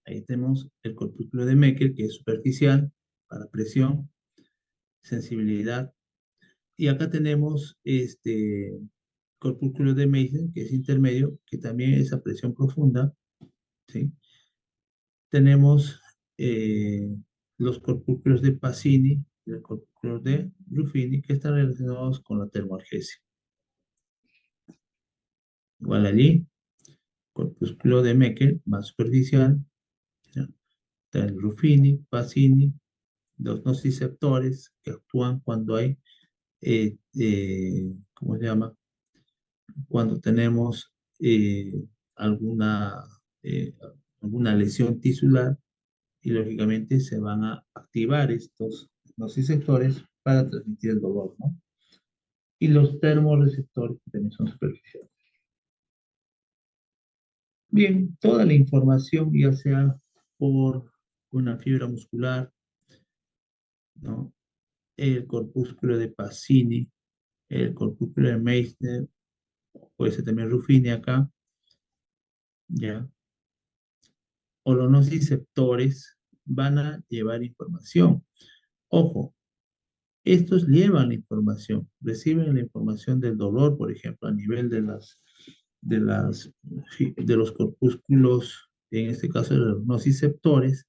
ahí tenemos el corpúsculo de Meckel, que es superficial para presión, sensibilidad. Y acá tenemos este corpúsculo de Meissner, que es intermedio, que también es a presión profunda, ¿sí? Tenemos los corpúsculos de Pacini y los corpúsculos de Ruffini, que están relacionados con la termoalgesia. Igual allí, corpúsculo de Meckel, más superficial, ¿ya? Está el Ruffini, Pacini, los nociceptores que actúan cuando hay, ¿cómo se llama? Cuando tenemos alguna, eh, alguna lesión tisular y lógicamente se van a activar estos nociceptores para transmitir el dolor, ¿no? Y los termorreceptores que también son superficiales. Bien, toda la información, ya sea por una fibra muscular, ¿no? El corpúsculo de Pacini, el corpúsculo de Meissner, puede ser también Ruffini acá, ¿ya? O los nociceptores van a llevar información. Ojo, estos llevan la información, reciben la información del dolor, por ejemplo, a nivel de los corpúsculos, en este caso de los nociceptores,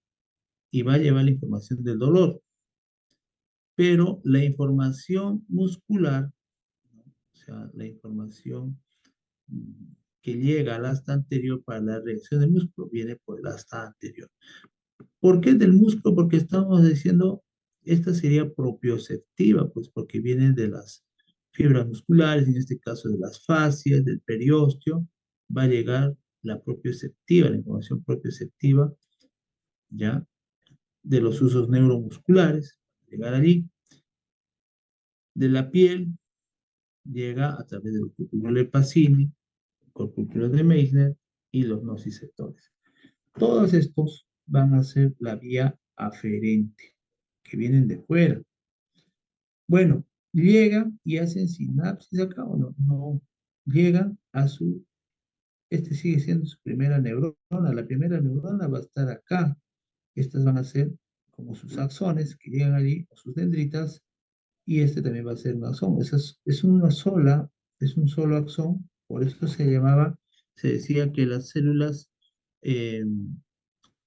y va a llevar la información del dolor. Pero la información muscular, ¿no? O sea, la información que llega al asta anterior para la reacción del músculo viene por el asta anterior. ¿Por qué del músculo? Porque estamos diciendo, esta sería propioceptiva, pues porque viene de las fibras musculares, en este caso de las fascias, del periósteo, va a llegar la propioceptiva, la información propioceptiva, ¿ya? De los usos neuromusculares, llegar allí. De la piel, llega a través del corpúsculo de Pacini, el corpúsculo de Meissner y los nociceptores. Todos estos van a ser la vía aferente, que vienen de fuera. Bueno, llegan y hacen sinapsis acá o no. No, llegan a su, este sigue siendo su primera neurona. La primera neurona va a estar acá. Estas van a ser como sus axones que llegan allí, o sus dendritas, y este también va a ser un axón. Es una sola, es un solo axón, por eso se decía que las células eh,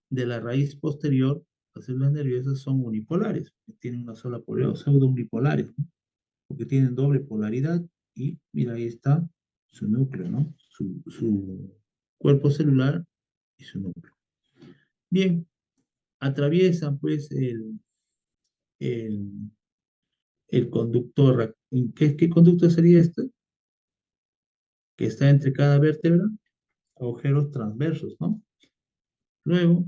de la raíz posterior, las células nerviosas son unipolares, tienen una sola polaridad, pseudo unipolares, ¿no? Porque tienen doble polaridad y mira, ahí está su núcleo, ¿no? Su cuerpo celular y su núcleo. Bien, atraviesan pues el, el conductor. ¿Qué conducto sería este? Que está entre cada vértebra, agujeros transversos, ¿no? Luego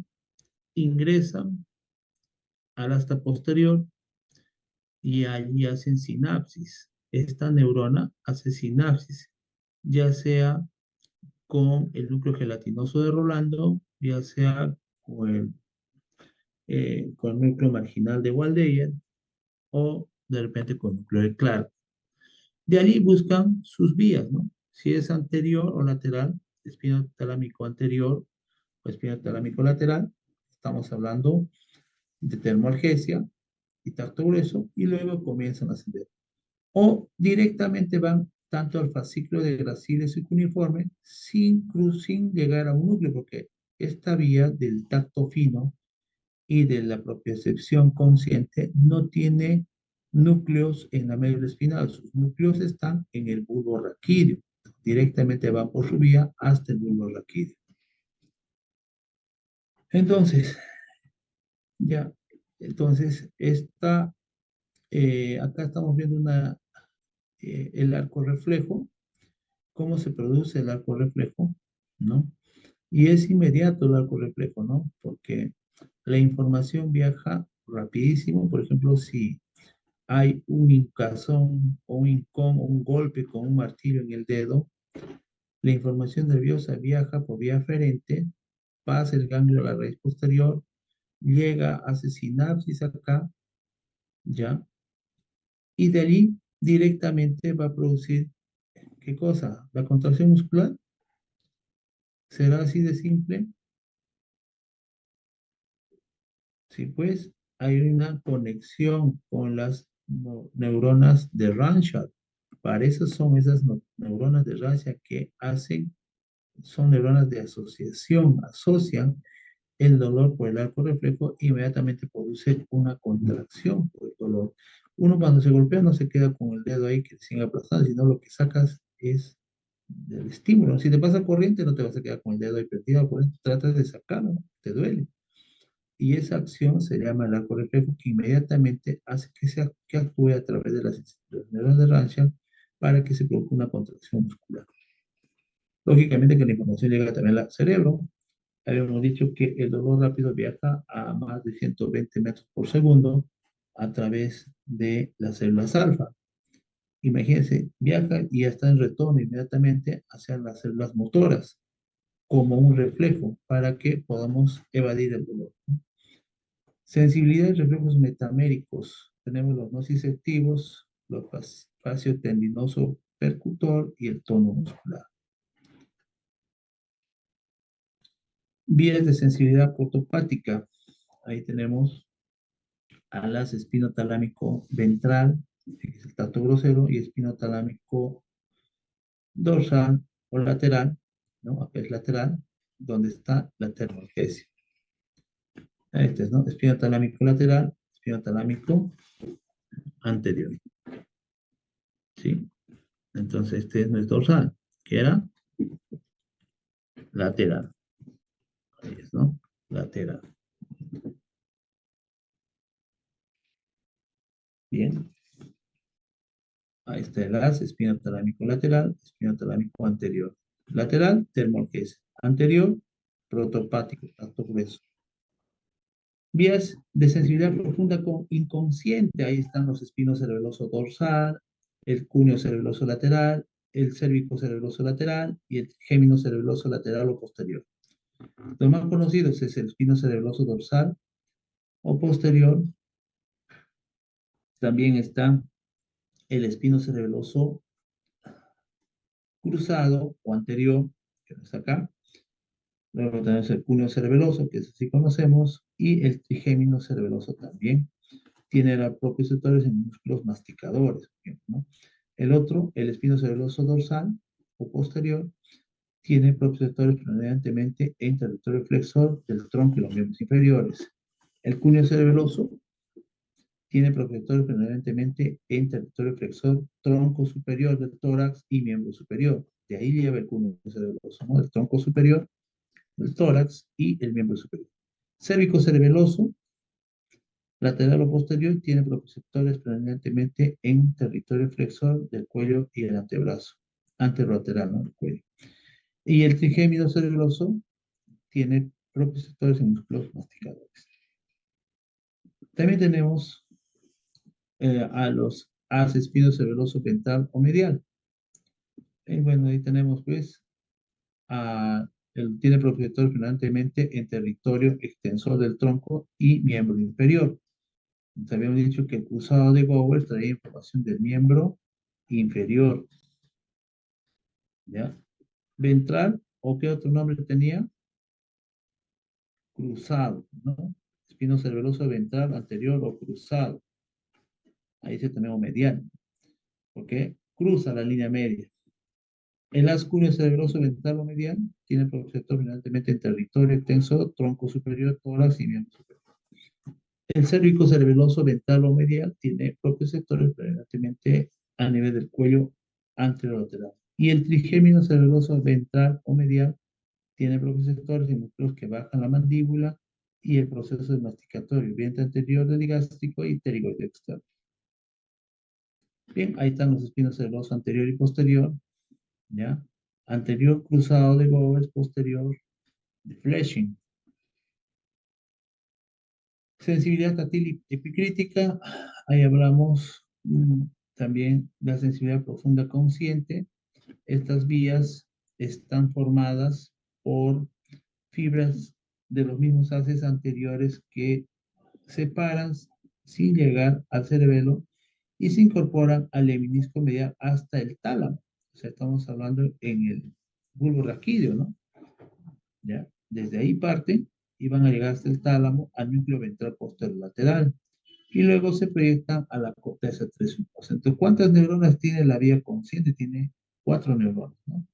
ingresan al asta posterior y allí hacen sinapsis. Esta neurona hace sinapsis, ya sea con el núcleo gelatinoso de Rolando, ya sea con el núcleo marginal de Waldeyer o de repente con el núcleo de Clark. De allí buscan sus vías, ¿no? Si es anterior o lateral, espino talámico anterior o espino talámico lateral, estamos hablando de termoalgesia y tacto grueso, y luego comienzan a ascender. O directamente van tanto al fascículo de gracile circunforme sin llegar a un núcleo, porque esta vía del tacto fino y de la propiocepción consciente no tiene núcleos en la médula espinal, sus núcleos están en el bulbo raquídeo, directamente van por su vía hasta el bulbo raquídeo. Entonces, ya, entonces, acá estamos viendo el arco reflejo, cómo se produce el arco reflejo, ¿no? Y es inmediato el arco reflejo, ¿no? Porque la información viaja rapidísimo. Por ejemplo, si hay un hincazón o un hincón o un golpe con un martillo en el dedo, la información nerviosa viaja por vía aferente, pasa el ganglio a la raíz posterior, llega, hace sinapsis acá, ¿ya? Y de allí directamente va a producir, ¿qué cosa? La contracción muscular. ¿Será así de simple? Sí, pues hay una conexión con las neuronas de Ranshad. Para eso son esas neuronas de Ranshad que son neuronas de asociación, asocian el dolor por el arco reflejo, inmediatamente produce una contracción por el dolor. Uno cuando se golpea no se queda con el dedo ahí que sigue aplastado, sino lo que sacas es del estímulo. Si te pasa corriente, no te vas a quedar con el dedo ahí perdido, por eso tratas de sacarlo, ¿no? Te duele. Y esa acción se llama el arco reflejo, que inmediatamente hace que actúe a través de las neuronas de Ranshad para que se produzca una contracción muscular. Lógicamente que la información llega también al cerebro. Habíamos dicho que el dolor rápido viaja a más de 120 metros por segundo a través de las células alfa. Imagínense, viaja y ya está en retorno inmediatamente hacia las células motoras, como un reflejo para que podamos evadir el dolor, ¿no? Sensibilidad y reflejos metaméricos. Tenemos los nociceptivos, los fascio tendinoso percutor y el tono muscular. Vías de sensibilidad ortopática. Ahí tenemos alas espinotalámico ventral, que es el tacto grosero, y espinotalámico dorsal o lateral, ¿no? Acá es lateral, donde está la termorgesia. Este es, ¿no? Espinotalámico lateral, espinotalámico anterior. ¿Sí? Entonces, este no es dorsal, que era lateral. Ahí es, ¿no? Lateral. Bien. Ahí está el as, espinotalámico lateral, espinotalámico anterior. Lateral, termorgesia. Anterior, protopático, tacto grueso. Vías de sensibilidad profunda con inconsciente. Ahí están los espinos cerebeloso dorsal, el cúneo cerebeloso lateral, el cérvico cerebeloso lateral y el gémino cerebeloso lateral o posterior. Los más conocidos es el espino cerebeloso dorsal o posterior. También está el espino cerebeloso cruzado o anterior, que no está acá. Luego tenemos el cúneo cerebeloso, que es así conocemos, y el trigémino cerebeloso también. Tiene propioceptores en músculos masticadores, por ejemplo, ¿no? El otro, el espino cerebeloso dorsal o posterior, tiene propioceptores predominantemente en territorio flexor del tronco y los miembros inferiores. El cúneo cerebeloso tiene propioceptores predominantemente en territorio flexor, tronco superior del tórax y miembro superior. De ahí lleva el cúneo cerebeloso, ¿no? El tronco superior, el tórax y el miembro superior. Cérvico cerebeloso, lateral o posterior, tiene propioceptores predominantemente en territorio flexor del cuello y el antebrazo, anterolateral, ¿no? El cuello. Y el trigémino cerebeloso tiene propioceptores en músculos masticadores. También tenemos a los as espino cerebeloso ventral o medial. Y bueno, ahí tenemos pues tiene propioceptores predominantemente en territorio extensor del tronco y miembro inferior. Nos habíamos dicho que el cruzado de Gowers traía información del miembro inferior. ¿Ya? Ventral, ¿o qué otro nombre tenía? Cruzado, ¿no? Espino cerebeloso ventral anterior o cruzado. Ahí se tenemos medial, porque cruza la línea media. El as cúneo cerebroso ventral o medial tiene propioceptor dominantemente en territorio extensor, tronco superior, tórax y miembro superior. El cérvico cerebeloso ventral o medial tiene propioceptores predominantemente a nivel del cuello anterolateral. Y el trigémino cerebeloso ventral o medial tiene propioceptores y músculos que bajan la mandíbula y el proceso de masticatorio, vientre anterior del digástrico y pterigoide externo. Bien, ahí están los espinos cerebrosos anterior y posterior, ¿ya? Anterior cruzado de Gowers, posterior de Fletching. Sensibilidad táctil epicrítica, ahí hablamos también de la sensibilidad profunda consciente. Estas vías están formadas por fibras de los mismos haces anteriores que separan sin llegar al cerebelo y se incorporan al lemnisco medial hasta el tálamo. O sea, estamos hablando en el bulbo raquídeo, ¿no? ¿Ya? Desde ahí parten y van a llegar hasta el tálamo, al núcleo ventral posterolateral. Y luego se proyectan a la corteza 3. Entonces, ¿cuántas neuronas tiene la vía consciente? Tiene 4 neuronas, ¿no?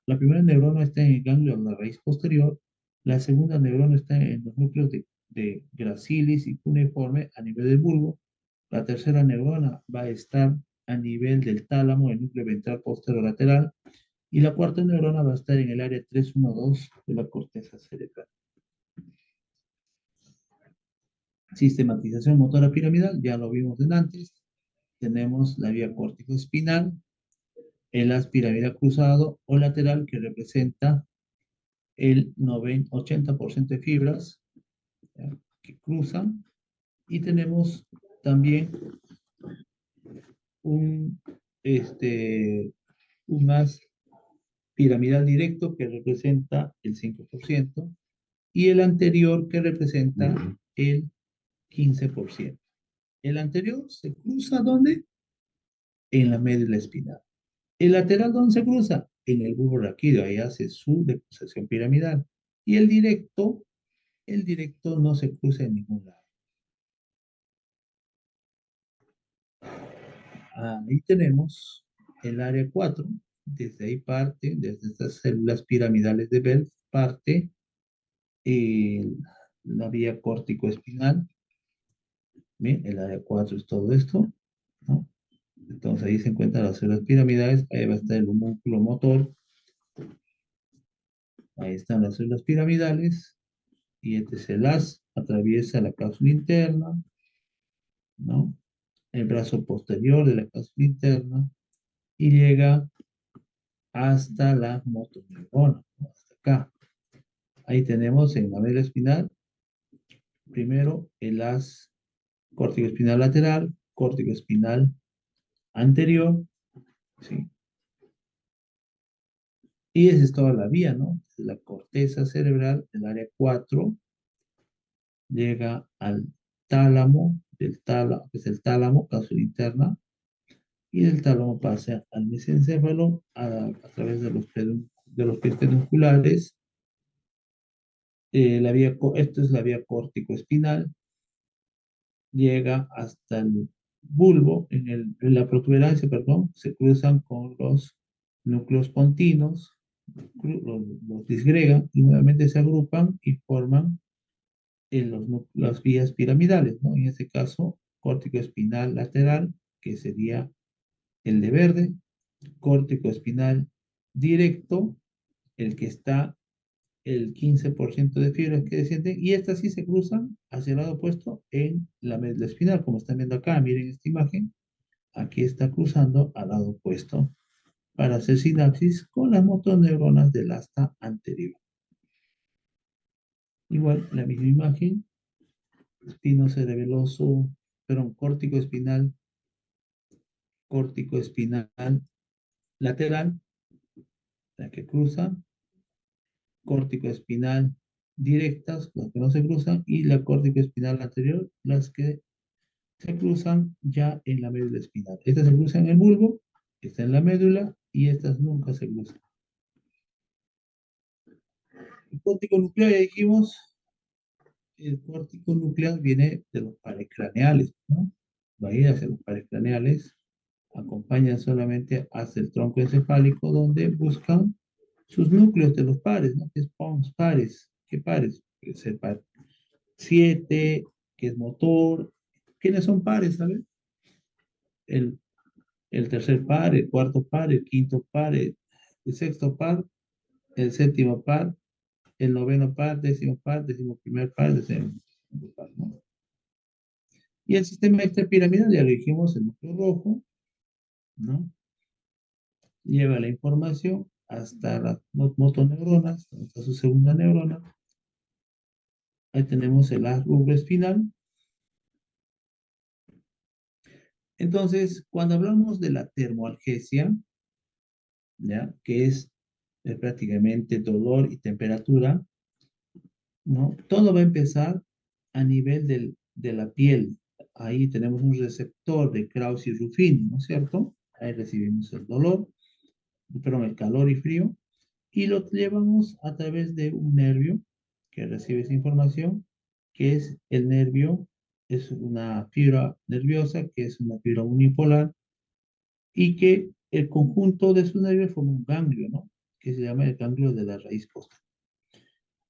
La primera neurona está en el ganglio de la raíz posterior, la segunda neurona está en los núcleos de gracilis y cuneiforme a nivel del bulbo, la tercera neurona va a estar a nivel del tálamo, el núcleo ventral posterolateral, y la cuarta neurona va a estar en el área 312 de la corteza cerebral. Sistematización motora piramidal, ya lo vimos antes. Tenemos la vía córtico espinal, el haz piramidal cruzado o lateral que representa el 80% de fibras, ¿ya?, que cruzan, y tenemos también un, un haz piramidal directo que representa el 5% y el anterior que representa el 15%. El anterior se cruza ¿dónde? En la médula espinal. El lateral, ¿dónde se cruza? En el bulbo raquídeo, ahí hace su decusación piramidal. Y el directo no se cruza en ningún lado. Ahí tenemos el área 4. Desde ahí parte, desde estas células piramidales de Bell, parte la vía córtico-espinal. Bien, el área 4 es todo esto, ¿no? Entonces ahí se encuentran las células piramidales, ahí va a estar el homúnculo motor, ahí están las células piramidales, y este es el haz, atraviesa la cápsula interna, ¿no? El brazo posterior de la cápsula interna, y llega hasta la motoneurona, ¿no?, hasta acá. Ahí tenemos en la médula espinal, primero el haz córtico espinal lateral, córtico espinal anterior, ¿sí? Y esa es toda la vía, ¿no? La corteza cerebral, el área 4, llega al tálamo, que es el tálamo, cápsula interna, y del tálamo pasa al mesencéfalo a través de los pies pedunculares. Esto es la vía córtico-espinal, llega hasta el bulbo, en la protuberancia, perdón, se cruzan con los núcleos pontinos, los disgregan y nuevamente se agrupan y forman las vías piramidales, ¿no? En este caso, córtico espinal lateral, que sería el de verde, córtico espinal directo, el que está el 15% de fibras que descienden, y estas sí se cruzan hacia el lado opuesto en la médula espinal, como están viendo acá. Miren esta imagen, aquí está cruzando al lado opuesto para hacer sinapsis con las motoneuronas del asta anterior. Igual, la misma imagen, espinocerebeloso, perdón, córtico espinal lateral, la que cruza, córtico espinal directas, las que no se cruzan, y la córtico espinal anterior, las que se cruzan ya en la médula espinal. Estas se cruzan en el bulbo, está en la médula, y estas nunca se cruzan. El córtico nuclear, ya dijimos, el córtico nuclear viene de los pares craneales, ¿no? Va a ir hacia los pares craneales, acompañan solamente hasta el tronco encefálico, donde buscan sus núcleos de los pares, ¿no? ¿Qué es pons, pares? ¿Qué pares? Puede ser par 7, que es motor. ¿Quiénes son pares, sabes? El, el tercer par, el cuarto par, el quinto par, el sexto par, el séptimo par, el noveno par, décimo primer par, décimo par, ¿no? Y el sistema extrapiramidal, ya lo dijimos, el núcleo rojo, ¿no? Lleva la información hasta las motoneuronas, hasta su segunda neurona. Ahí tenemos el haz espinal. Entonces, cuando hablamos de la termoalgesia, ¿ya?, que es prácticamente dolor y temperatura, ¿no? Todo va a empezar a nivel de la piel. Ahí tenemos un receptor de Krauss y Ruffini, ¿no es cierto? Ahí recibimos el dolor, perdón, el calor y frío, y lo llevamos a través de un nervio que recibe esa información, que es el nervio, es una fibra nerviosa, que es una fibra unipolar, y que el conjunto de sus nervios forma un ganglio, ¿no?, que se llama el ganglio de la raíz costal.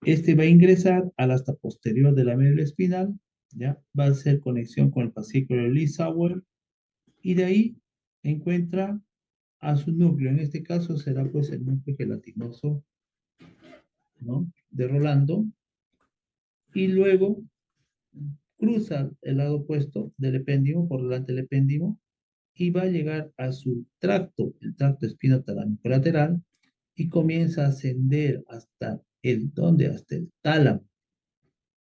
Este va a ingresar al asta posterior de la médula espinal, ¿ya? Va a hacer conexión con el fascículo de Lee-Sauer, y de ahí encuentra a su núcleo. En este caso será pues el núcleo gelatinoso, ¿no?, de Rolando, y luego cruza el lado opuesto del epéndimo, por delante del epéndimo, y va a llegar a su tracto, el tracto espinotalámico lateral, y comienza a ascender hasta ¿dónde? Hasta el tálamo.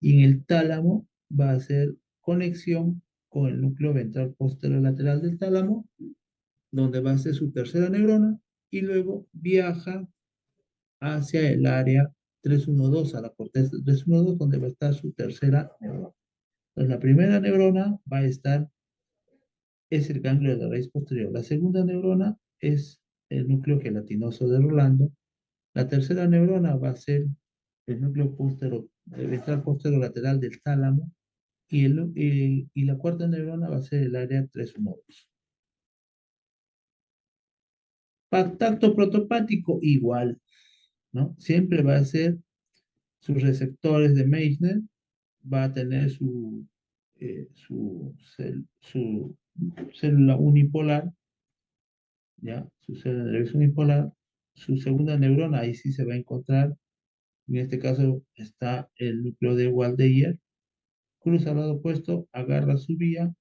Y en el tálamo va a hacer conexión con el núcleo ventral posterior lateral del tálamo, donde va a ser su tercera neurona, y luego viaja hacia el área 312, a la corteza 312, donde va a estar su tercera neurona. Entonces, la primera neurona va a estar, es el ganglio de la raíz posterior. La segunda neurona es el núcleo gelatinoso de Rolando. La tercera neurona va a ser el núcleo ventral posterior lateral del tálamo. Y la cuarta neurona va a ser el área 312. Tacto protopático igual, ¿no? Siempre va a ser sus receptores de Meissner, va a tener su célula unipolar, ¿ya? Su célula nerviosa unipolar, su segunda neurona, ahí sí se va a encontrar, en este caso está el núcleo de Waldeyer, cruza al lado opuesto, agarra su vía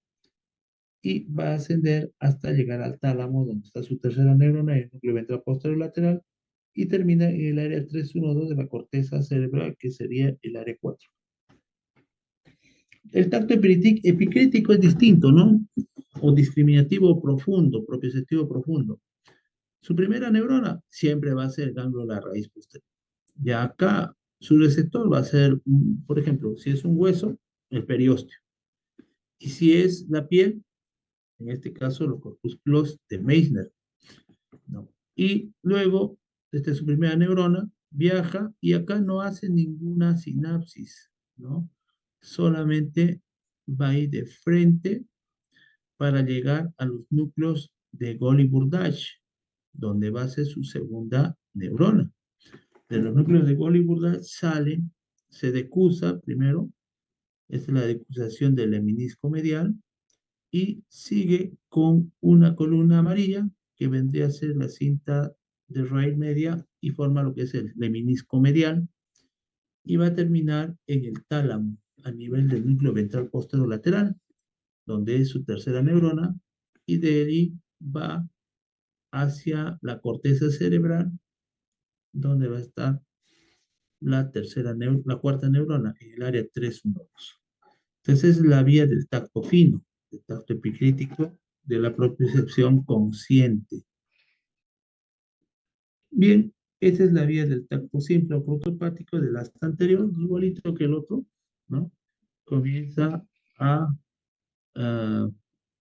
y va a ascender hasta llegar al tálamo, donde está su tercera neurona, el núcleo ventral posterior lateral, y termina en el área 312 de la corteza cerebral, que sería el área 4. El tacto epicrítico es distinto, ¿no? O discriminativo profundo, propioceptivo profundo. Su primera neurona siempre va a ser el ganglio de la raíz posterior. Ya acá, su receptor va a ser, por ejemplo, si es un hueso, el periósteo. Y si es la piel, en este caso, los corpúsculos de Meissner, ¿no? Y luego, desde su primera neurona, viaja y acá no hace ninguna sinapsis, ¿no? Solamente va a ir de frente para llegar a los núcleos de Golgi-Burdach, donde va a ser su segunda neurona. De los núcleos de Golgi-Burdach se decusa primero, esta es la decusación del lemnisco medial, y sigue con una columna amarilla que vendría a ser la cinta de raíz media y forma lo que es el lemnisco medial, y va a terminar en el tálamo, a nivel del núcleo ventral posterolateral, donde es su tercera neurona, y de ahí va hacia la corteza cerebral, donde va a estar la cuarta neurona, en el área 312. Entonces es la vía del tacto fino, del tacto epicrítico, de la propiocepción consciente. Bien, esa es la vía del tacto simple o protopático del asta anterior, igualito que el otro, ¿no? Comienza a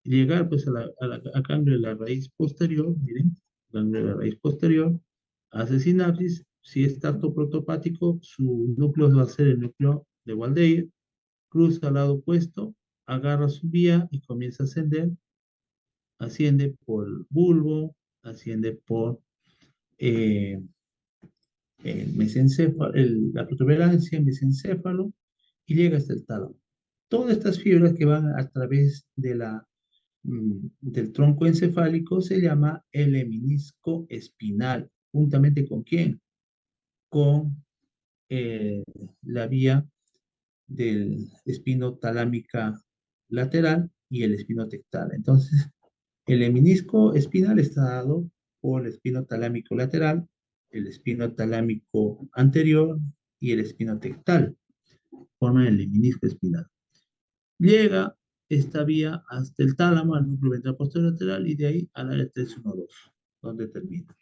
llegar pues a cambio de la raíz posterior, miren, cambio de la raíz posterior, hace sinapsis. Si es tacto protopático, su núcleo va a ser el núcleo de Waldeyer, cruza al lado opuesto, agarra su vía y comienza a ascender, asciende por el bulbo, asciende por eh, el mesencéfalo, la protuberancia, el mesencéfalo, y llega hasta el tálamo. Todas estas fibras que van a través del tronco encefálico se llama el lemnisco espinal. ¿Juntamente con quién? Con la vía del espinotalámica lateral y el espinotectal. Entonces, el lemnisco espinal está dado por el espinotalámico lateral, el espinotalámico anterior y el espinotectal. Forman el lemnisco espinal. Llega esta vía hasta el tálamo, al núcleo ventral posterior lateral, y de ahí al área 312, donde termina.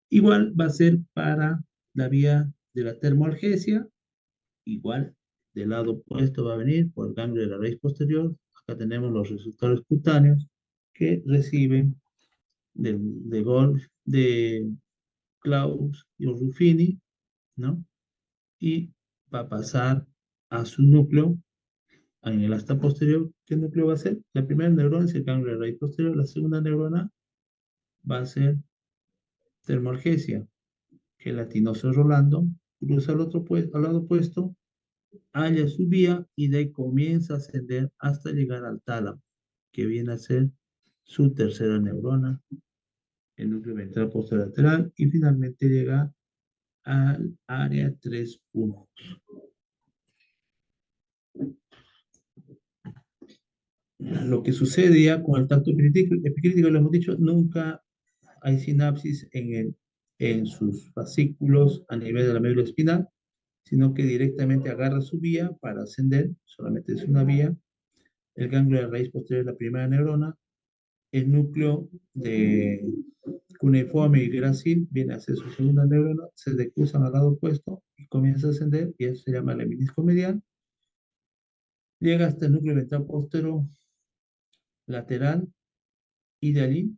Igual va a ser para la vía de la termoalgesia, igual del lado opuesto va a venir por el ganglio de la raíz posterior. Acá tenemos los receptores cutáneos que reciben de Klaus y Ruffini, ¿no? Y va a pasar a su núcleo en el asta posterior. ¿Qué núcleo va a ser? La primera neurona es el ganglio de la raíz posterior, la segunda neurona va a ser termoalgesia, gelatinoso Rolando, cruza al lado opuesto, halla su vía y de ahí comienza a ascender hasta llegar al tálamo, que viene a ser su tercera neurona, el núcleo ventral posterolateral, y finalmente llega al área 3.1. Lo que sucede ya con el tacto epicrítico, lo hemos dicho, nunca hay sinapsis en sus fascículos a nivel de la médula espinal, sino que directamente agarra su vía para ascender, solamente es una vía, el ganglio de raíz posterior de la primera neurona, el núcleo de cuneiforme y grácil viene a ser su segunda neurona, se decruzan al lado opuesto y comienza a ascender, y eso se llama el menisco medial, llega hasta el núcleo ventral postero lateral, y de allí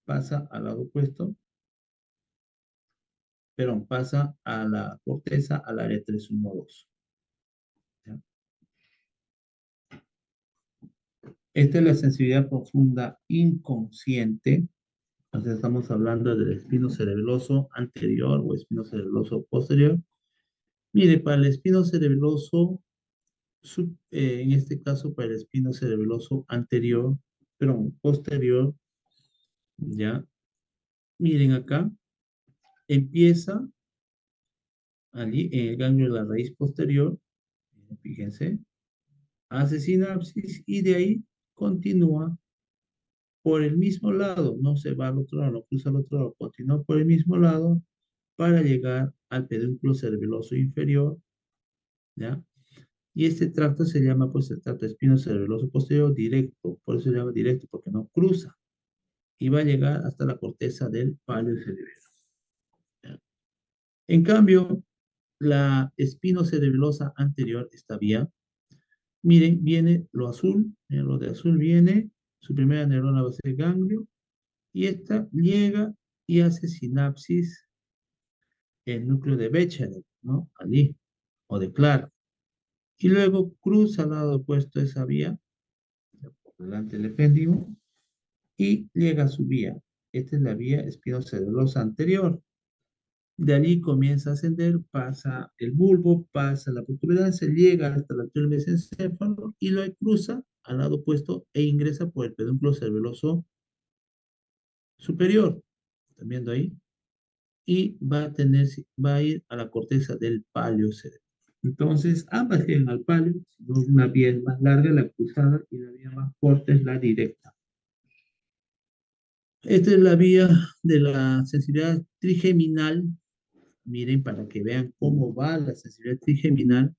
pasa al lado opuesto, pero pasa a la corteza, al área 312. ¿Ya? Esta es la sensibilidad profunda inconsciente. Entonces estamos hablando del espino cerebeloso anterior o espino cerebeloso posterior. Mire, para el espino cerebeloso, en este caso para el espino cerebeloso anterior, pero posterior, ya, miren acá, empieza allí en el ganglio de la raíz posterior, fíjense, hace sinapsis y de ahí continúa por el mismo lado, no se va al otro lado, no cruza al otro lado, continúa por el mismo lado para llegar al pedúnculo cerebeloso inferior, ¿ya? Y este tracto se llama, pues, el tracto espinocerebeloso posterior directo, por eso se llama directo, porque no cruza, y va a llegar hasta la corteza del palio cerebelo. ¿Ya? En cambio, la espinocerebelosa anterior, esta vía, miren, viene lo azul, miren, lo de azul viene, su primera neurona va a ser ganglio, y esta llega y hace sinapsis el núcleo de Bechdel, ¿no? Allí, o de Clark. Y luego cruza al lado opuesto de esa vía, por delante del epéndigo, y llega a su vía. Esta es la vía espinocerebelosa anterior. De allí comienza a ascender, pasa el bulbo, pasa la protuberancia, llega hasta la altura del mesencéfalo y lo cruza al lado opuesto e ingresa por el pedúnculo cerebeloso superior. ¿Están viendo ahí? Y va a ir a la corteza del palio cerebral. Entonces, ambas llegan al palio, una vía es más larga, la cruzada, y la vía más corta es la directa. Esta es la vía de la sensibilidad trigeminal. Miren, para que vean cómo va la sensibilidad trigeminal.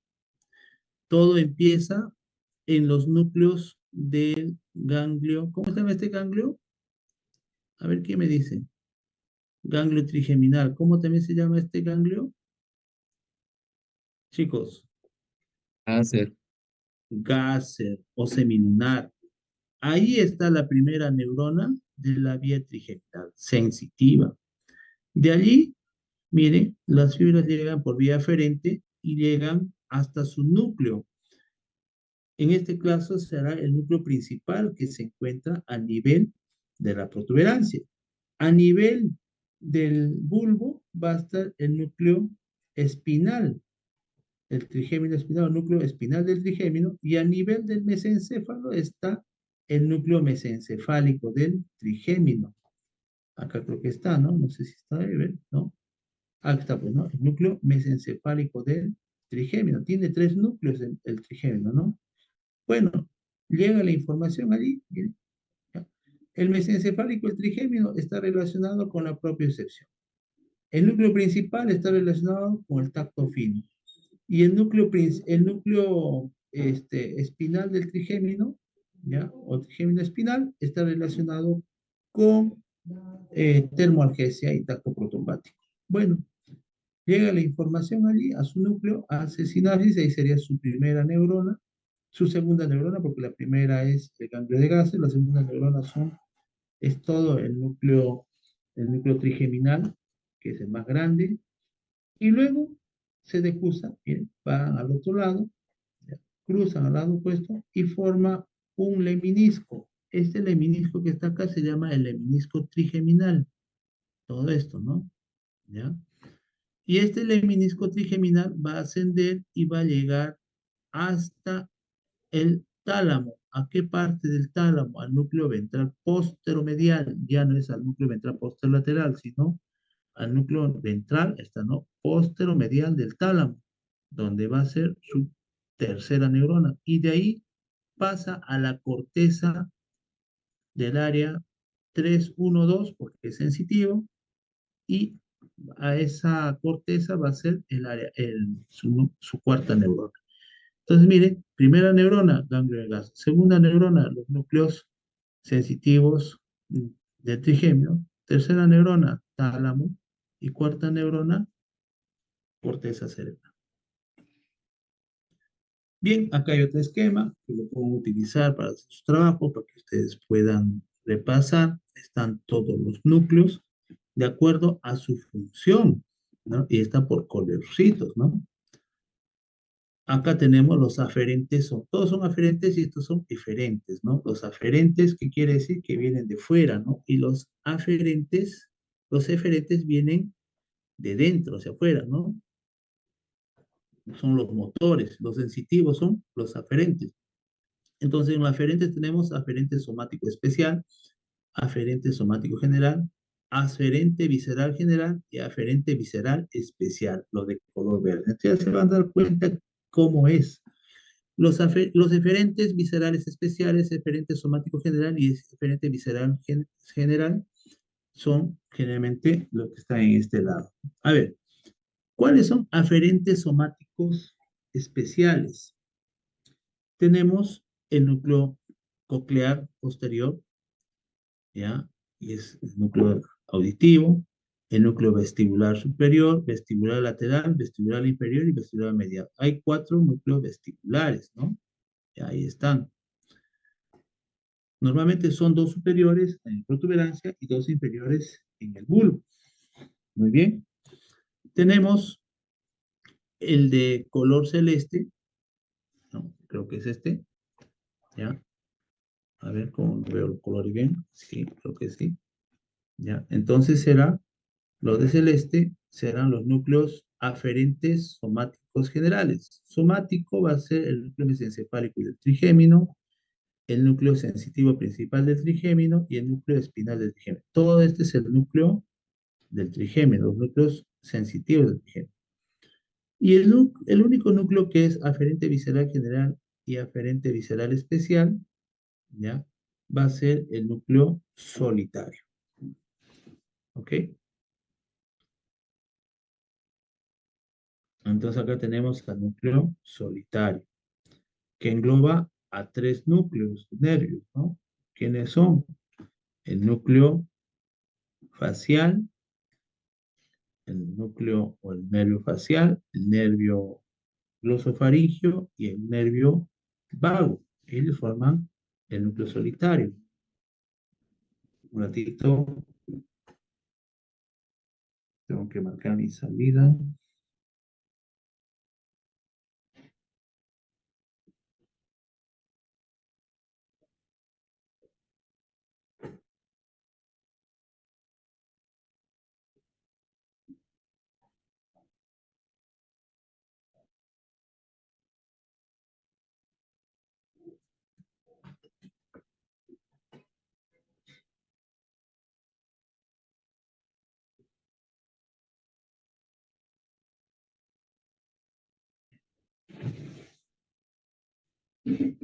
Todo empieza en los núcleos del ganglio. ¿Cómo se llama este ganglio? A ver, ¿quién me dice? Ganglio trigeminal. ¿Cómo también se llama este ganglio? Chicos,
Cáncer.
Gasser o semilunar. Ahí está la primera neurona de la vía trigeminal, sensitiva. De allí, miren, las fibras llegan por vía aferente y llegan hasta su núcleo. En este caso será el núcleo principal que se encuentra a nivel de la protuberancia. A nivel del bulbo va a estar el núcleo espinal, el trigémino espinal, el núcleo espinal del trigémino, y a nivel del mesencéfalo está el núcleo mesencefálico del trigémino. Acá creo que está, ¿no? No sé si está ahí, ¿ven? ¿No? Acá está, pues, ¿no? El núcleo mesencefálico del trigémino. Tiene 3 núcleos el trigémino, ¿no? Bueno, llega la información allí. Miren, ¿ya? El mesencefálico, el trigémino, está relacionado con la propiocepción. El núcleo principal está relacionado con el tacto fino. Y el núcleo espinal del trigémino, ¿ya? O trigémino espinal, está relacionado con termoalgesia y tacto protombático. Bueno, llega la información allí a su núcleo, hace sinapsis, ahí sería su primera neurona, su segunda neurona, porque la primera es el ganglio de gases, la segunda neurona es todo el núcleo trigeminal, que es el más grande, y luego se decruza, bien, van al otro lado, ya, cruzan al lado opuesto y forma un leminisco. Este leminisco que está acá se llama el leminisco trigeminal. Todo esto, ¿no? ¿Ya? Y este leminisco trigeminal va a ascender y va a llegar hasta el tálamo. ¿A qué parte del tálamo? Al núcleo ventral posteromedial. Ya no es al núcleo ventral posterolateral, sino al núcleo ventral, está, ¿no? Posteromedial del tálamo, donde va a ser su tercera neurona. Y de ahí pasa a la corteza del área 312 porque es sensitivo, y a esa corteza va a ser el área, su cuarta neurona. Entonces, miren, primera neurona, ganglio de gas. Segunda neurona, los núcleos sensitivos del trigémino. Tercera neurona, tálamo. Y cuarta neurona, corteza cerebral. Bien, acá hay otro esquema que lo pueden utilizar para hacer su trabajo, para que ustedes puedan repasar. Están todos los núcleos de acuerdo a su función, ¿no? Y está por colorcitos, ¿no? Acá tenemos los aferentes, todos son aferentes y estos son eferentes, ¿no? Los aferentes, ¿qué quiere decir? Que vienen de fuera, ¿no? Y los eferentes vienen de dentro hacia afuera, ¿no? Son los motores, los sensitivos son los aferentes. Entonces, en los aferentes tenemos aferente somático especial, aferente somático general, aferente visceral general y aferente visceral especial, lo de color verde. Entonces, ya se van a dar cuenta cómo es. Los eferentes viscerales especiales, eferente somático general y eferente visceral general son generalmente lo que está en este lado. A ver, ¿cuáles son aferentes somáticos especiales? Tenemos el núcleo coclear posterior, ¿ya? Y es el núcleo auditivo, el núcleo vestibular superior, vestibular lateral, vestibular inferior y vestibular medial. Hay 4 núcleos vestibulares, ¿no? Y ahí están. Normalmente son 2 superiores en protuberancia y 2 inferiores en el bulbo. Muy bien. Tenemos el de color celeste, ¿no? Creo que es este, ¿ya? A ver cómo veo el color bien. Sí, creo que sí. ¿Ya? Entonces será, lo de celeste serán los núcleos aferentes somáticos generales. Somático va a ser el núcleo mesencefálico y del trigémino, el núcleo sensitivo principal del trigémino y el núcleo espinal del trigémino. Todo este es el núcleo del trigémino, los núcleos sensitivos del trigémino. Y el único núcleo que es aferente visceral general y aferente visceral especial, ¿ya? Va a ser el núcleo solitario. ¿Ok? Entonces acá tenemos el núcleo solitario, que engloba a 3 núcleos nervios, ¿no? ¿Quiénes son? El núcleo facial, el núcleo o el nervio facial, el nervio glosofaringio y el nervio vago. Ellos forman el núcleo solitario. Un ratito, tengo que marcar mi salida.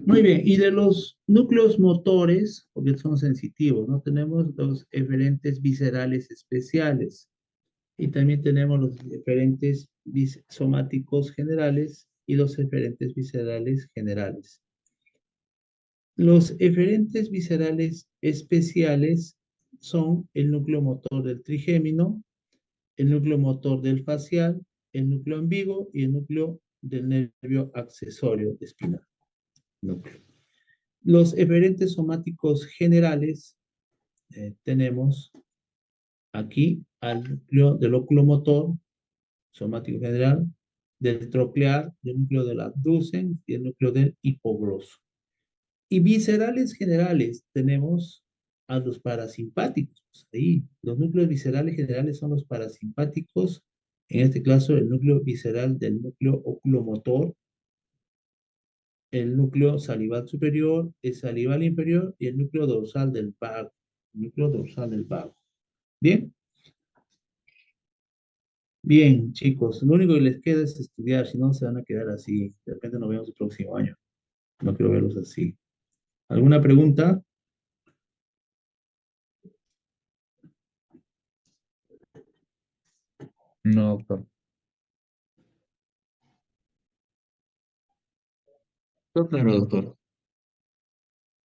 Muy bien, y de los núcleos motores, porque son sensitivos, ¿no? Tenemos los eferentes viscerales especiales y también tenemos los eferentes somáticos generales y los eferentes viscerales generales. Los eferentes viscerales especiales son el núcleo motor del trigémino, el núcleo motor del facial, el núcleo ambiguo y el núcleo del nervio accesorio espinal. Núcleo. Los eferentes somáticos generales tenemos aquí al núcleo del oculomotor somático general, del troclear, del núcleo del abducen y el núcleo del hipogloso. Y viscerales generales tenemos a los parasimpáticos. Ahí, los núcleos viscerales generales son los parasimpáticos, en este caso el núcleo visceral del núcleo oculomotor, el núcleo salival superior, el salival inferior y el núcleo dorsal del vago. Núcleo dorsal del vago. Bien. Bien, chicos, lo único que les queda es estudiar, si no se van a quedar así. De repente nos vemos el próximo año. No quiero verlos así. ¿Alguna pregunta?
No, doctor. Todo claro, doctor.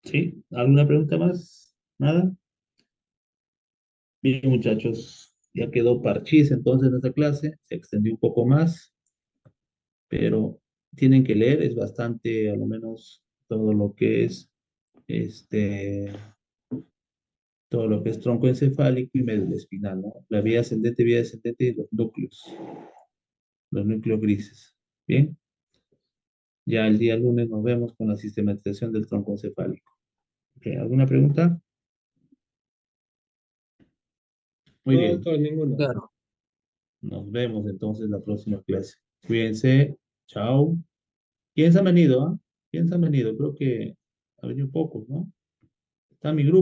¿Sí? ¿Alguna pregunta más? ¿Nada? Bien, muchachos, ya quedó parchís entonces nuestra clase, se extendió un poco más, pero tienen que leer, es bastante, a lo menos, todo lo que es, este, todo lo que es tronco encefálico y médula espinal, ¿no? La vía descendente y los núcleos grises. Bien, ya el día lunes nos vemos con la sistematización del tronco encefálico. Ok, ¿alguna pregunta? Muy
No,
bien,
doctor, ninguna.
Claro.
nos vemos entonces la próxima clase. Cuídense, chao. ¿Quiénes han venido? ¿Ah? ¿Quiénes han venido? Creo que ha venido pocos, ¿no? Está mi grupo.